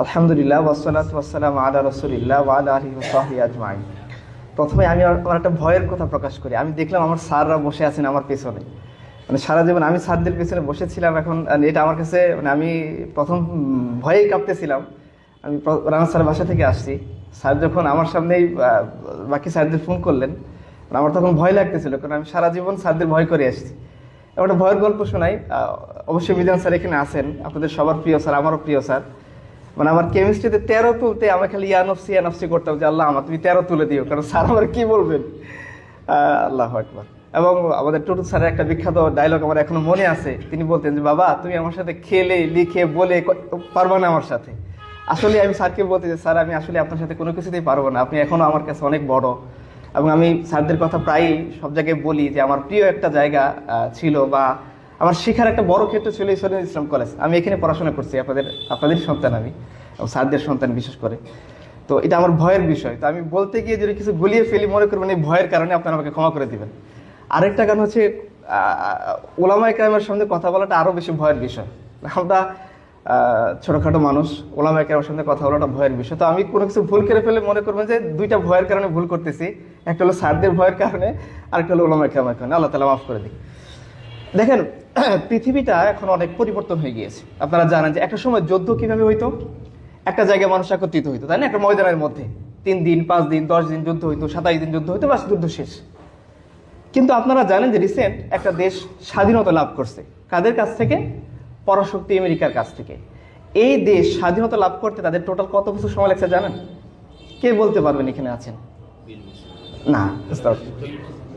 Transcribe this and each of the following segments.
আলহামদুলিল্লাহ ওয়াসসালাতু ওয়াসসালামু আলা রাসূলিল্লাহ ওয়া আলা আলিহি ওয়া সাহবিহি আজমাইন। প্রথমে আমি আমার একটা ভয়ের কথা প্রকাশ করি। আমি দেখলাম আমার স্যাররা বসে আছেন আমার পেছনে, মানে সারা জীবন আমি স্যারদের পেছনে বসেছিলাম। এখন এটা আমার কাছে মানে আমি প্রথম ভয়েই কাঁপতেছিলাম। আমি রানা স্যারের বাসা থেকে আসছি, স্যার যখন আমার সামনেই বাকি স্যারদের ফোন করলেন, আমার তখন ভয় লাগতেছিল, কারণ আমি সারা জীবন স্যারদের ভয় করে আসছি। একটা ভয়ের গল্প শোনাই। অবশ্যই মিজান স্যার এখানে আছেন, আপনাদের সবার প্রিয় স্যার, আমারও প্রিয় স্যার। মানে আমার কেমিস্ট্রিতে 13 তুলতে আমি খালি ইয়ানফসি করতাম যে আল্লাহ আমার তুমি 13 তুলে দিও, কারণ স্যার আমার কি বলবেন। আল্লাহ আকবার। এবং আমাদের টুটু স্যারের একটা বিখ্যাত ডায়লগ আমার এখনো মনে আছে। তিনি বলতেন যে বাবা তুমি আমার সাথে খেলে লিখে বলে পারবা না আমার সাথে। আসলে আমি স্যারকে বলতে যে স্যার আমি আসলে আপনার সাথে কোনো কিছুতেই পারবো না, আপনি এখনো আমার কাছে অনেক বড়। এবং আমি স্যারদের কথা প্রায়ই সব জায়গায় বলি যে আমার প্রিয় একটা জায়গা ছিল বা আমার শেখার একটা বড় ক্ষেত্র ছিল ঈশ্বরদী ইসলাম কলেজ। আমি এখানে পড়াশোনা করছি, আপনাদেরই সন্তান আমি, স্যারদের সন্তান বিশেষ করে। তো এটা আমার ভয়ের বিষয়। তো আমি বলতে গিয়ে যদি কিছু গুলিয়ে ফেলি মনে করবেন এই ভয়ের কারণে, আপনারা আমাকে ক্ষমা করে দিবেন। আরেকটা কারণ হচ্ছে ওলামায়ে কেরামের সামনে কথা বলাটা আরও বেশি ভয়ের বিষয়। আমরা ছোটোখাটো মানুষ, ওলামায়ে কেরামের সামনে কথা বলাটা ভয়ের বিষয়। তো আমি কোনো কিছু ভুল করে ফেলে মনে করবেন যে দুইটা ভয়ের কারণে ভুল করতেছি, একটা হলো স্যারদের ভয়ের কারণে, আরেকটা হলো ওলামায়ে কেরামের কারণে। আল্লাহ তাআলা মাফ করে দিই। দেখেন পৃথিবীটা এখন অনেক পরিবর্তন হয়ে গিয়েছে। আপনারা জানেন যে একটা সময় যুদ্ধ কিভাবে হইতো, একটা জায়গায় মানুষ একত্রিত হইতো, তাই না? একটা ময়দানের মধ্যে 3 দিন 5 দিন 10 দিন যুদ্ধ হইতো, 27 দিন যুদ্ধ হইতো, বাস যুদ্ধ শেষ। কিন্তু আপনারা জানেন যে রিসেন্ট একটা দেশ স্বাধীনতা লাভ করছে। কাদের কাছ থেকে? পরাশক্তি আমেরিকার কাছ থেকে। এই দেশ স্বাধীনতা লাভ করতে তাদের টোটাল কত বছর সময় লাগছে জানেন? কে বলতে পারবেন এখানে আছেন? না,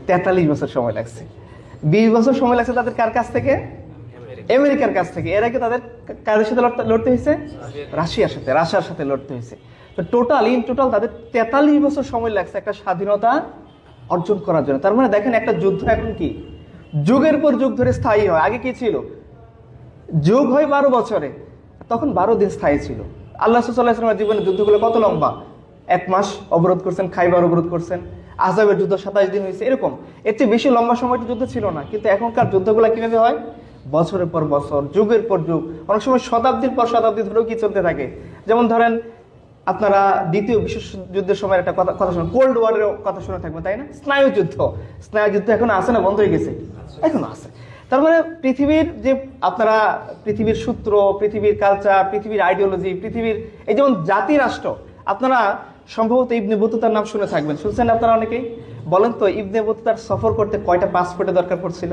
43 বছর সময় লাগছে। 20 বছর সময় লাগছে তাদের কার কাছ থেকে? আমেরিকার কাছ থেকে। এর আগে তাদের কাদের সাথে লড়তে হয়েছে? রাশিয়ার সাথে লড়তে হয়েছে। তো ইন টোটাল তাদের 43 বছর সময় লাগছে একটা স্বাধীনতা অর্জন করার জন্য। তার মানে দেখেন একটা যুদ্ধ এখন কি যুগের পর যুগ ধরে স্থায়ী হয়। আগে কি ছিল? যুগ হয় 12 বছরে, তখন 12 দিন স্থায়ী ছিল। আল্লাহ সাল্লাল্লাহু আলাইহি ওয়াসাল্লামের জীবনের যুদ্ধগুলো কত লম্বা? 1 মাস অবরোধ করছেন, খাইবার অবরোধ করছেন, আযাবের যুদ্ধ 27 দিন হয়েছে, এরকম। এর চেয়ে বেশি লম্বা সময়টা যুদ্ধ ছিল না। কিন্তু এখনকার যুদ্ধগুলো কিভাবে হয়? বছরের পর বছর, যুগের পর যুগ, অনেক সময় শতাব্দীর পর শতাব্দী ধরেও কি চলতে থাকে। যেমন ধরেন আপনারা দ্বিতীয় বিশ্বযুদ্ধের সময় একটা কথা শুনে, কোল্ড ওয়ারের কথা শুনে থাকবেন, তাই না? স্নায়ুযুদ্ধ এখন আছে না, বন্ধ হয়ে গেছে? এখনো আছে। তার মানে পৃথিবীর যে আপনারা পৃথিবীর সূত্র, পৃথিবীর কালচার, পৃথিবীর আইডিওলজি, পৃথিবীর এই যেমন জাতি রাষ্ট্র, আপনারা সম্ভবত ইবনে বতুতার নাম শুনে থাকবেন, শুনছেন আপনারা অনেকেই। বলেন তো ইবনে বতুতার সফর করতে কয়টা পাসপোর্টের দরকার পড়ছিল?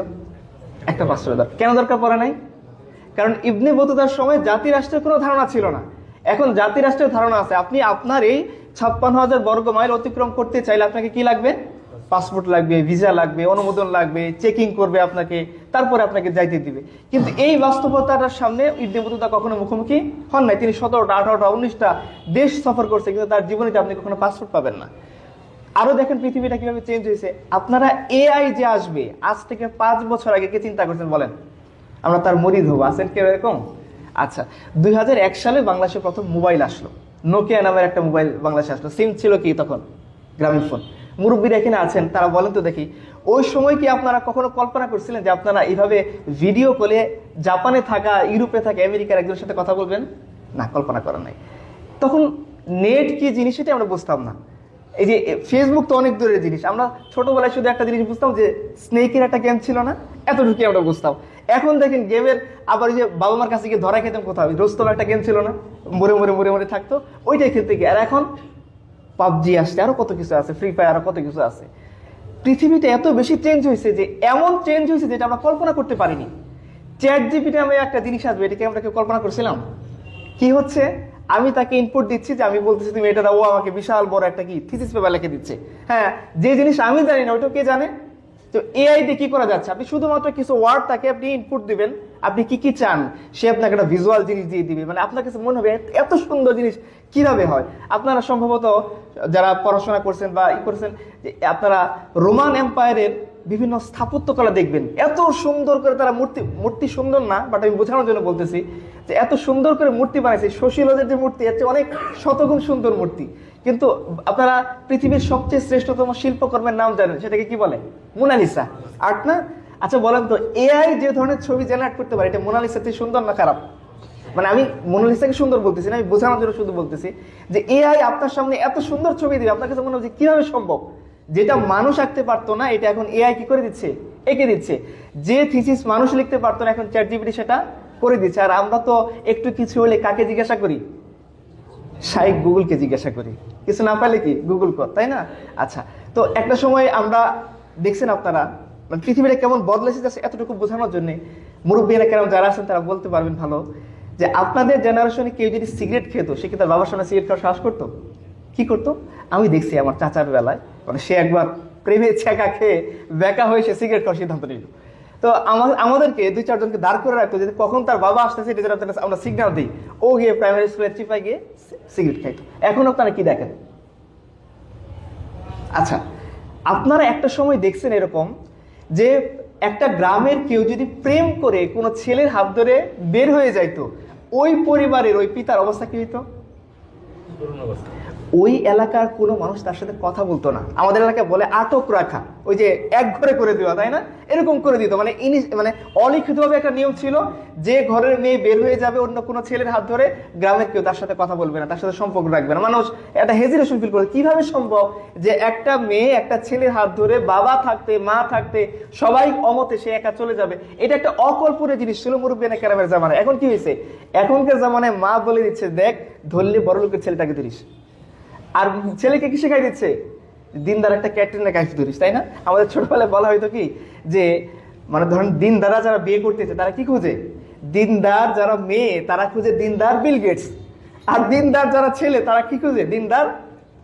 একটা পাসপোর্টের দরকার। কেন দরকার পড়ে নাই? কারণ ইবনে বতুতার সময় জাতি রাষ্ট্রের কোনো ধারণা ছিল না। এখন জাতি রাষ্ট্রের ধারণা আছে। আপনি আপনার এই 56,000 বর্গ মাইল অতিক্রম করতে চাইলে আপনাকে কি লাগবে? পাসপোর্ট লাগবে, ভিসা লাগবে, অনুমোদন লাগবে, চেকিং করবে আপনাকে, তারপরে আপনাকে যাইতে দিবে। কিন্তু এই বাস্তবতাটার সামনে ইবনে বতুতা কখনো মুখোমুখি হন নাই। তিনি 17টা 18টা 19টা দেশ সফর করছে, কিন্তু তার জীবনে আপনি কখনো পাসপোর্ট পাবেন না। আরো দেখেন পৃথিবীটা কিভাবে চেঞ্জ হয়েছে। আপনারা এআই যে আসবে আজ থেকে 5 বছর আগে কে চিন্তা করছেন বলেন? আমরা তার মরিদ হবো, আছেন কেউ এরকম? আচ্ছা, 2001 সালে বাংলাদেশে প্রথম মোবাইল আসলো, নোকিয়া নামের একটা মোবাইল বাংলাদেশে আসলো। সিম ছিল কি তখন? গ্রামীণ ফোন। মুরব্বীরা এখানে আছেন, তারা বলেন তো দেখি, ওই সময় কি আপনারা কখনো কল্পনা করছিলেন যে আপনারা এইভাবে ভিডিও কলে জাপানে থাকা, ইউরোপে থাকা, আমেরিকার একজনের সাথে কথা বলবেন? না, কল্পনা করা নাই। তখন নেট কি জিনিস সেটা আমরা বুঝতাম না। এই যে ফেসবুক তো অনেক দূরের জিনিস। আমরা ছোটবেলায় শুধু একটা জিনিস বুঝতাম যে স্নেকের একটা গেম ছিল না, এতটুকু আমরা বুঝতাম। এখন দেখেন গেমের আবার যে বাবা মার কাছে গিয়ে ধরা খেতাম কোথাও, রোস্তম একটা গেম ছিল না, মরে থাকতো, ওইটাই খেলতে গিয়ে। আর এখন পাবজি আসছে, আরো কত কিছু আছে, ফ্রি ফায়ার, আরো কত কিছু আছে। পৃথিবীতে এত বেশি চেঞ্জ হয়েছে যে এমন চেঞ্জ হয়েছে যেটা আমরা কল্পনা করতে পারিনি। চ্যাট জিপিটি নামে একটা জিনিস আসবে, এটাকে আমরা কেউ কল্পনা করছিলাম? কি হচ্ছে, আমি তাকে ইনপুট দিচ্ছি যে আমি বলতেছি তুমি এটা দাও, ও আমাকে বিশাল বড় একটা কি থিসিস পেপার লিখে দিচ্ছে। হ্যাঁ, যে জিনিস আমি জানি না ওইটা কে জানে? তো এআই দিয়ে কি করা যাচ্ছে, আপনি শুধুমাত্র কিছু ওয়ার্ড তাকে আপনি ইনপুট দিবেন, আপনি কি কি চান, সে আপনাকে একটা ভিজুয়াল জিনিস দিয়ে দিবে। মানে আপনার কাছে মনে হবে এত সুন্দর জিনিস কিভাবে হয়। আপনারা সম্ভবত যারা পড়াশোনা করছেন বা করছেন, যে আপনারা রোমান এম্পায়ারের বিভিন্ন স্থাপত্যকলা দেখবেন, এত সুন্দর করে তারা মূর্তি সুন্দর না, বাট আমি বোঝানোর জন্য বলতেছি যে এত সুন্দর করে মূর্তি বানাইছে। শশীলজের যে মূর্তি, এর চেয়ে অনেক শতগুণ সুন্দর মূর্তি। কিন্তু আপনারা পৃথিবীর সবচেয়ে শ্রেষ্ঠতম শিল্পকর্মের নাম জানেন, সেটাকে কি বলে? মোনালিসা আর্ট না? আচ্ছা বলেন তো, এআই যে ধরনের ছবি জেনারেট করতে পারে, এটা মোনালিসা থেকে সুন্দর না খারাপ? মানে আমি মোনালিসাকে সুন্দর বলতেছি না, আমি বোঝানোর জন্য শুধু বলতেছি যে এআই আপনার সামনে এত সুন্দর ছবি দিবে, আপনার কাছে মনে হচ্ছে কিভাবে সম্ভব, যেটা মানুষ আঁকতে পারতো না এটা এখন এআই কি করে দিচ্ছে, এঁকে দিচ্ছে। যে থিসিস মানুষ লিখতে পারতো না এখন চ্যাট জিপিটি সেটা করে দিচ্ছে। আর আমরা তো একটু কিছু হলে কাকে জিজ্ঞাসা করি, শাইখ গুগলকে জিজ্ঞাসা করি, কিছু না পাইলে কি গুগল কর, তাই না? আচ্ছা, তো একটা সময় আমরা দেখছেন আপনারা মানে পৃথিবীটা কেমন বদলেছে যাচ্ছে, এতটুকু বোঝানোর জন্য মুরব্বীরা কেমন যারা আছেন তারা বলতে পারবেন ভালো, যে আপনাদের জেনারেশনে কেউ যদি সিগারেট খেত সে কি তার বাবার সামনে সিগারেট খাওয়ার সাহস করতো? কি করতো? আমি দেখছি আমার চাচার বেলায়, মানে সে একবার প্রেমে ছেঁকা খেয়ে বেকা হয়ে সে সিগারেট খাওয়ার সিদ্ধান্ত নিল। তো আমাদেরকে 2-4 জনকে দাঁড় করে রাখতো যে কখন তার বাবা আসতেছে এটা আমরা সিগন্যাল দিই, ও গিয়ে প্রাইমারি স্কুলের চিপায় গিয়ে সিগারেট খাইতো। এখন আপনারা কি দেখেন? আচ্ছা, আপনারা একটা সময় দেখছেন এরকম যে একটা গ্রামের কেউ যদি প্রেম করে কোনো ছেলের হাত ধরে বের হয়ে যাইতো, ওই পরিবারের ওই পিতার অবস্থা কি হইতো? ওই এলাকার কোনো মানুষ তার সাথে কথা বলতো না। আমাদের এলাকায় বলে আটক রাখা, ওই যে এক ঘরে করে দেওয়া, তাই না? এরকম করে দিত। মানে মানে অলিখিতভাবে একটা নিয়ম ছিল যে ঘরের মেয়ে বের হয়ে যাবে অন্য কোনো ছেলের হাত ধরে, গ্রামের কেউ তার সাথে কথা বলবে না, তার সাথে সম্পর্ক রাখবে না। মানুষ একটা হেজিটেশন ফিল করে, কিভাবে সম্ভব যে একটা মেয়ে একটা ছেলের হাত ধরে বাবা থাকতে মা থাকতে সবাই অমতে সে একা চলে যাবে? এটা একটা অকল্পনীয় জিনিস ছিল মুরব্বিয়ানে কেরামের জামানায়। এখন কি হয়েছে? এখনকার জামানায় মা বলে দিচ্ছে, দেখ ধরলে বড় লোকের ছেলেটাকে ধরিস। আর ছেলেকে কি শেখাই দিচ্ছে? দিনদার একটা ক্যাটরিনা কাইফ ধরিস, তাই না? আমাদের ছোটবেলায় বলা হয়তো কি যে মানে ধরেন দিনদারা যারা বিয়ে করতেছে তারা কি খুঁজে? দিনদার যারা মেয়ে তারা খুঁজে দিনদার বিল গেটস, আর দিনদার যারা ছেলে তারা কি খুঁজে? দিনদার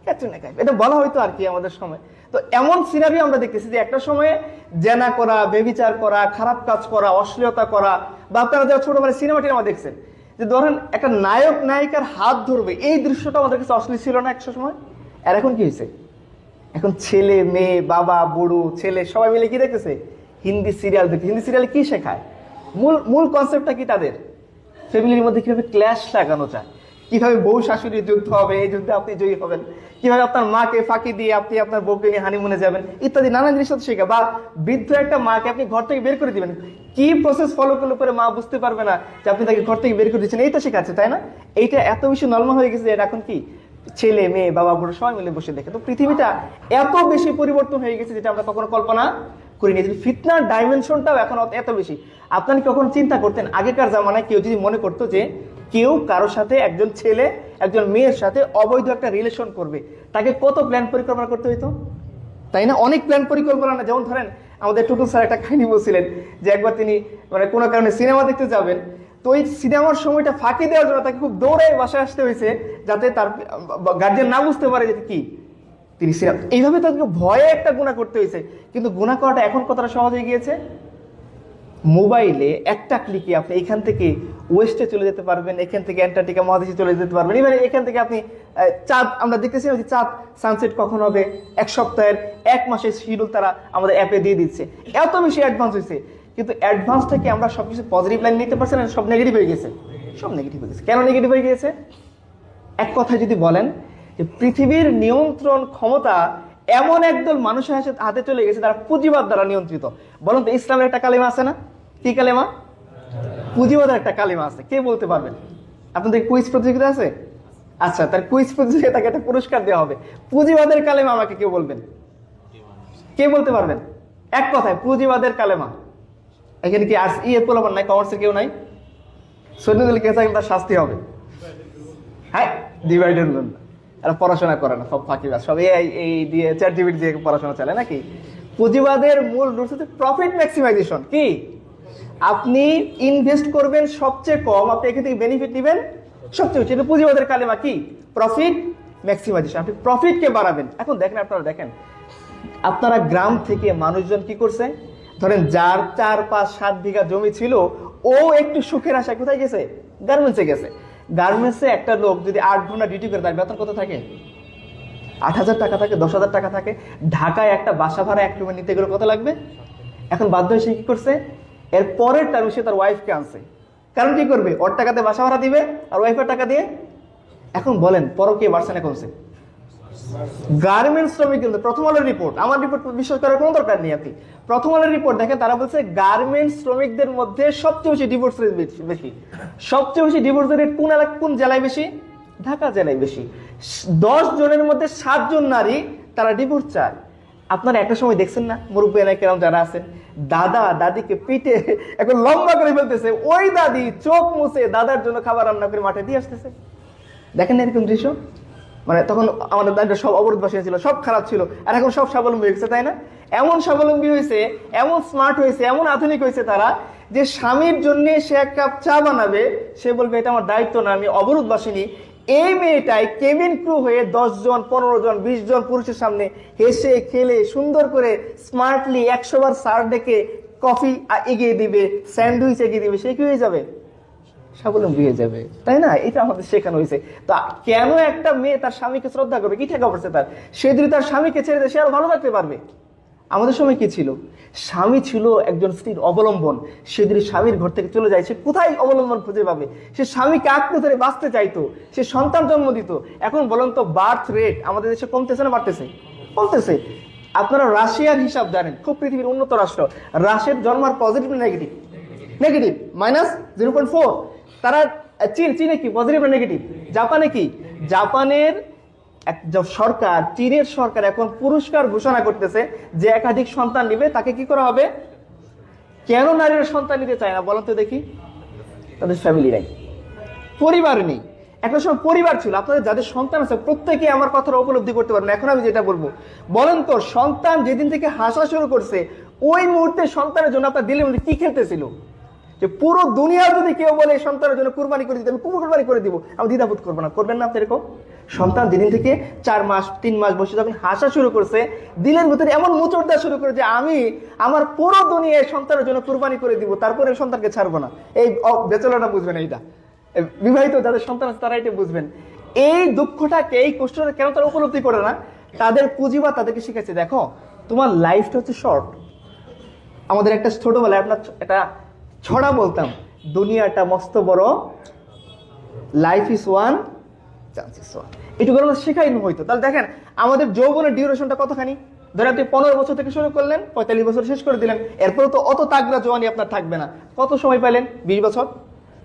ক্যাটরিনা কাইফ। এটা বলা হয়তো আর কি আমাদের সময়। তো এমন সিনারিও আমরা দেখতেছি যে একটা সময়ে জেনা করা, বেবিচার করা, খারাপ কাজ করা, অশ্লীলতা করা, বা আপনারা যারা ছোটবেলায় সিনেমা টিনেমা দেখছেন যে ধরেন একটা নায়ক নায়িকার হাত ধরবে, এই দৃশ্যটা আমাদের কাছে অশ্লীল ছিল না একটা সময়? আর এখন কি হয়েছে? এখন ছেলে মেয়ে বাবা বুড়ো ছেলে সবাই মিলে কি দেখতেছে? হিন্দি সিরিয়াল দেখতে। হিন্দি সিরিয়ালে কি শেখায়? মূল কনসেপ্টটা কি তাদের? ফ্যামিলির মধ্যে কিভাবে ক্ল্যাশ লাগানো যায়, কিভাবে বউ শাশুড়ির যুদ্ধ হবে, এই যুদ্ধে আপনি জয়ী হবেন, কিভাবে আপনার মাকে ফাঁকি দিয়ে আপনি আপনার বউকে নিয়ে হানিমুনে যাবেন, ইত্যাদি নানান জিনিস শেখা। বা বৃদ্ধ একটা মাকে আপনি ঘর থেকে বের করে দিবেন, কি প্রসেস ফলো করলে পরে মা বুঝতে পারবে না যে আপনি তাকে ঘর থেকে বের করে দিচ্ছেন, এইটা শেখাচ্ছে, তাই না? এইটা এত বেশি নর্মাল হয়ে গেছে যে এখন কি ছেলে মেয়ে বাবা বুড়ো সবাই মিলে বসে দেখে। তো পৃথিবীটা এত বেশি পরিবর্তন হয়ে গেছে যেটা আমরা কখনো কল্পনা করিনি। ফিতনার ডাইমেনশনটাও এখন এত বেশি। আপনারা কখন চিন্তা করতেন আগেকার জামানায় কেউ যদি মনে করতো যে কেউ কারোর সাথে, একজন ছেলে একজন মেয়ের সাথে অবৈধ একটা রিলেশন করবে, তাকে কত প্ল্যান পরিকল্পনা করতে হইতো, তাই না? অনেক প্ল্যান পরিকল্পনা না। যেমন ধরেন আমাদের টুটুল স্যার একটা কাহিনী বলছিলেন যে একবার তিনি মানে কোনো কারণে সিনেমা দেখতে যাবেন, তো ওই সিনেমার সময়টা ফাঁকি দেওয়ার জন্য তাকে খুব দৌড়ে বাসায় আসতে হয়েছে যাতে তার গার্জিয়ান না বুঝতে পারে যে কি তিনি সিনেমা। এইভাবে তাদেরকে ভয়ে একটা গুনাহ করতে হয়েছে। কিন্তু গুনাহ করাটা এখন কতটা সহজ হয়ে গিয়েছে। মোবাইলে একটা ক্লিকে আপনি এখান থেকে ওয়েস্টে চলে যেতে পারবেন, এখান থেকে অ্যান্টার্কটিকা মহাদেশে চলে যেতে পারবেন। এবার এখান থেকে আপনি চাঁদ, আমরা দেখতেছি যে চাঁদ সানসেট কখন হবে, এক সপ্তাহের 1 মাসের শিডিউল তারা আমাদের অ্যাপে দিয়ে দিচ্ছে। এত বেশি অ্যাডভান্স হয়েছে, কিন্তু অ্যাডভান্সটাকে আমরা সবকিছু পজিটিভ লাইন নিতে পারছি না, সব নেগেটিভ হয়ে গেছে। সব নেগেটিভ হয়ে গেছে। কেন নেগেটিভ হয়ে গিয়েছে? এক কথায় যদি বলেন যে পৃথিবীর নিয়ন্ত্রণ ক্ষমতা এমন একদল মানুষের হাতে চলে গেছে তারা পুঁজিবাদ দ্বারা নিয়ন্ত্রিত। বলুন তো, ইসলামের একটা কালিমা আছে না? কি কালেমা? পুঁজিবাদের একটা কালেমা আছে। কে বলতে পারবেন? আপনাদের কুইজ প্রতিযোগিতা আছে? আচ্ছা, তার কুইজ প্রতিযোগিতাকে একটা পুরস্কার দেওয়া হবে। পুঁজিবাদের কালেমা আমাকে কেউ বলবেন? কে বলতে পারবেন? এক কথায় পুঁজিবাদের কালেমা। এখানে কি আর্টস পোলাপান নাই? কমার্সের কেউ নাই? সৈন্যদল কে থাকলে তার শাস্তি হবে। হ্যাঁ, ডিভাইডেড লোন। এরা পড়াশোনা করে না, সব ফাঁকিবাজ, সব এই দিয়ে চ্যাট জিপিটি দিয়ে পড়াশোনা চলে নাকি? পুঁজিবাদের মূল রুলস হচ্ছে প্রফিট ম্যাক্সিমাইজেশন। কি? আপনি ইনভেস্ট করবেন সবচেয়ে কম, আপনি এখান থেকে বেনিফিট নেবেন সবচেয়ে বেশি। এটা পুঁজিবাদের কালেমা। কি? Profit maximisation. আপনি প্রফিটকে বাড়াবেন। এখন দেখেন, আপনারা দেখেন, আপনারা গ্রাম থেকে মানুষজন কি করছে? ধরেন যার 4, 5, 7 বিঘা জমি ছিল, ও একটু সুখের আশায় কোথায় গেছে? গার্মেন্টসে গেছে। গার্মেন্টসে একটা লোক যদি 8 ঘন্টা ডিউটি করে, তার বেতন কত থাকে? 8,000 টাকা থাকে, 10,000 টাকা থাকে। ঢাকায় একটা বাসা ভাড়া 1 রুমে নিতে গেলে কত লাগবে? এখন বাধ্য হয়ে সে কি করছে? এর পরের টার্মে সে তার ওয়াইফকে আনছে। কারণ কি করবে? ওর টাকাতে বাসা ভাড়া দিবে আর ওয়াইফের টাকা দিয়ে। এখন বলেন পরকীয়া বাড়ছে না কমছে? গার্মেন্টস শ্রমিক, কিন্তু প্রথম আলোর রিপোর্ট, আমার রিপোর্ট বিশ্বাস করার কোনো দরকার নেই। আপনি প্রথম আলোর রিপোর্ট দেখেন, তারা বলছে গার্মেন্টস শ্রমিকদের মধ্যে সবচেয়ে বেশি ডিভোর্স রেট বেশি। সবচেয়ে বেশি ডিভোর্স রেট কোন জেলায় বেশি? ঢাকা জেলায় বেশি। 10 জনের মধ্যে 7 জন নারী তারা ডিভোর্স চায়। আপনারা একটা সময় দেখছেন না, মুরব্বী কেরাম যারা আছেন, দাদা দাদিকে পিঠে এখন লম্বা করে ফেলতেছে, ওই দাদি চোখ মুছে দাদার জন্য খাবার রান্না করে মাঠে দিয়ে আসতেছে। দেখেন না এরকম দৃশ্য? মানে তখন আমাদের দাদিরা সব অবরোধ বসে ছিল, সব খারাপ ছিল, আর এখন সব স্বাবলম্বী হয়েছে, তাই না? এমন স্বাবলম্বী হয়েছে, এমন স্মার্ট হয়েছে, এমন আধুনিক হয়েছে তারা, যে স্বামীর জন্য সে এক কাপ চা বানাবে, সে বলবে এটা আমার দায়িত্ব না, আমি অবরোধ বাসিনি। এই মেয়েটাই কেবিন ক্রু হয়ে 10 জন 15 জন 20 জন পুরুষের সামনে হেসে খেলে সুন্দর করে স্মার্টলি 100 বার স্যার ডেকে কফি এগিয়ে দিবে, স্যান্ডউইচ এগিয়ে দিবে, সে কি হয়ে যাবে? স্বাবলম্বী হয়ে যাবে, তাই না? এটা আমাদের শেখানো হয়েছে। তো কেন একটা মেয়ে তার স্বামীকে শ্রদ্ধা করবে? কি ঠেকা পড়ছে তার? সে যদি তার স্বামীকে ছেড়ে দেয়, সে আরো ভালো থাকতে পারবে। আমাদের সময় কি ছিল? স্বামী ছিল একজন স্ত্রীর অবলম্বন। সে যদি স্বামীর ঘর থেকে চলে যায়, সে কোথায় অবলম্বন খুঁজে পাবে? সে স্বামীকে আঁকড়ে ধরে বাঁচতে চাইতো, সে সন্তান জন্ম দিত। এখন বলুন তো, বার্থ রেট আমাদের দেশে কমতেছে না বাড়তেছে? কমতেছে। আপনারা রাশিয়ার হিসাব জানেন, খুব পৃথিবীর উন্নত রাষ্ট্র। রাশিয়ার জন্মার পজিটিভ না নেগেটিভ? নেগেটিভ, -0.4। তারা চীনে কি পজিটিভ না নেগেটিভ? জাপানে কি? জাপানের সরকার, চীনের সরকার এখন পুরস্কার ঘোষণা করতেছে যে একাধিক সন্তান নিবে তাকে কি করা হবে। কেন নারীরা সন্তান নিতে চায় না বলেন তো দেখি? তাদের ফ্যামিলি নাই, পরিবার নেই। একটা সময় পরিবার ছিল। আপনাদের যাদের সন্তান আছে প্রত্যেকে আমার কথাটা উপলব্ধি করতে পারবেন। এখন আমি যেটা বলবো, বলেন তো, সন্তান যেদিন থেকে হাসা শুরু করছে, ওই মুহূর্তে সন্তানের জন্য আপনার দিলের মধ্যে কি খেলতেছিল? যে পুরো দুনিয়া যদি কেউ বলে সন্তানের জন্য কুরবানি করে দিতে, আমি কুরবানি করে দিব, আমি দ্বিধাবোধ করবো না। করবেন না আপনি এরকম? সন্তান যেদিন থেকে 4 মাস 3 মাস বসে যখন হাসা শুরু করছে, দিলের ভিতরে এমন মুচড় দেওয়া শুরু করে যে আমি আমার পুরো দুনিয়ায় সন্তানের জন্য কুরবানি করে দিব, তারপরে সন্তানকে ছাড়বো না। এই বেচলাটা বুঝবেন, এইটা বিবাহিত যাদের সন্তান আছে তারা এটা বুঝবেন। এই দুঃখটাকে, এই কষ্টটা কেন তারা উপলব্ধি করে না? তাদের পুঁজিবা তাদেরকে শিখেছে, দেখো তোমার লাইফটা হচ্ছে শর্ট। আমাদের একটা ছোটবেলায় আপনার একটা ছড়া বলতাম, দুনিয়াটা মস্ত বড়, life is one, chance is one. এটুকু আমরা শেখাইনি হয়তো। তাহলে দেখেন আমাদের যৌবনের ডিউরেশনটা কতখানি। ধরেন আপনি 15 বছর থেকে শুরু করলেন, 45 বছর শেষ করে দিলেন, এরপরে তো অত তাগড়া জওয়ানি আপনার থাকবে না। কত সময় পাইলেন? 20 বছর,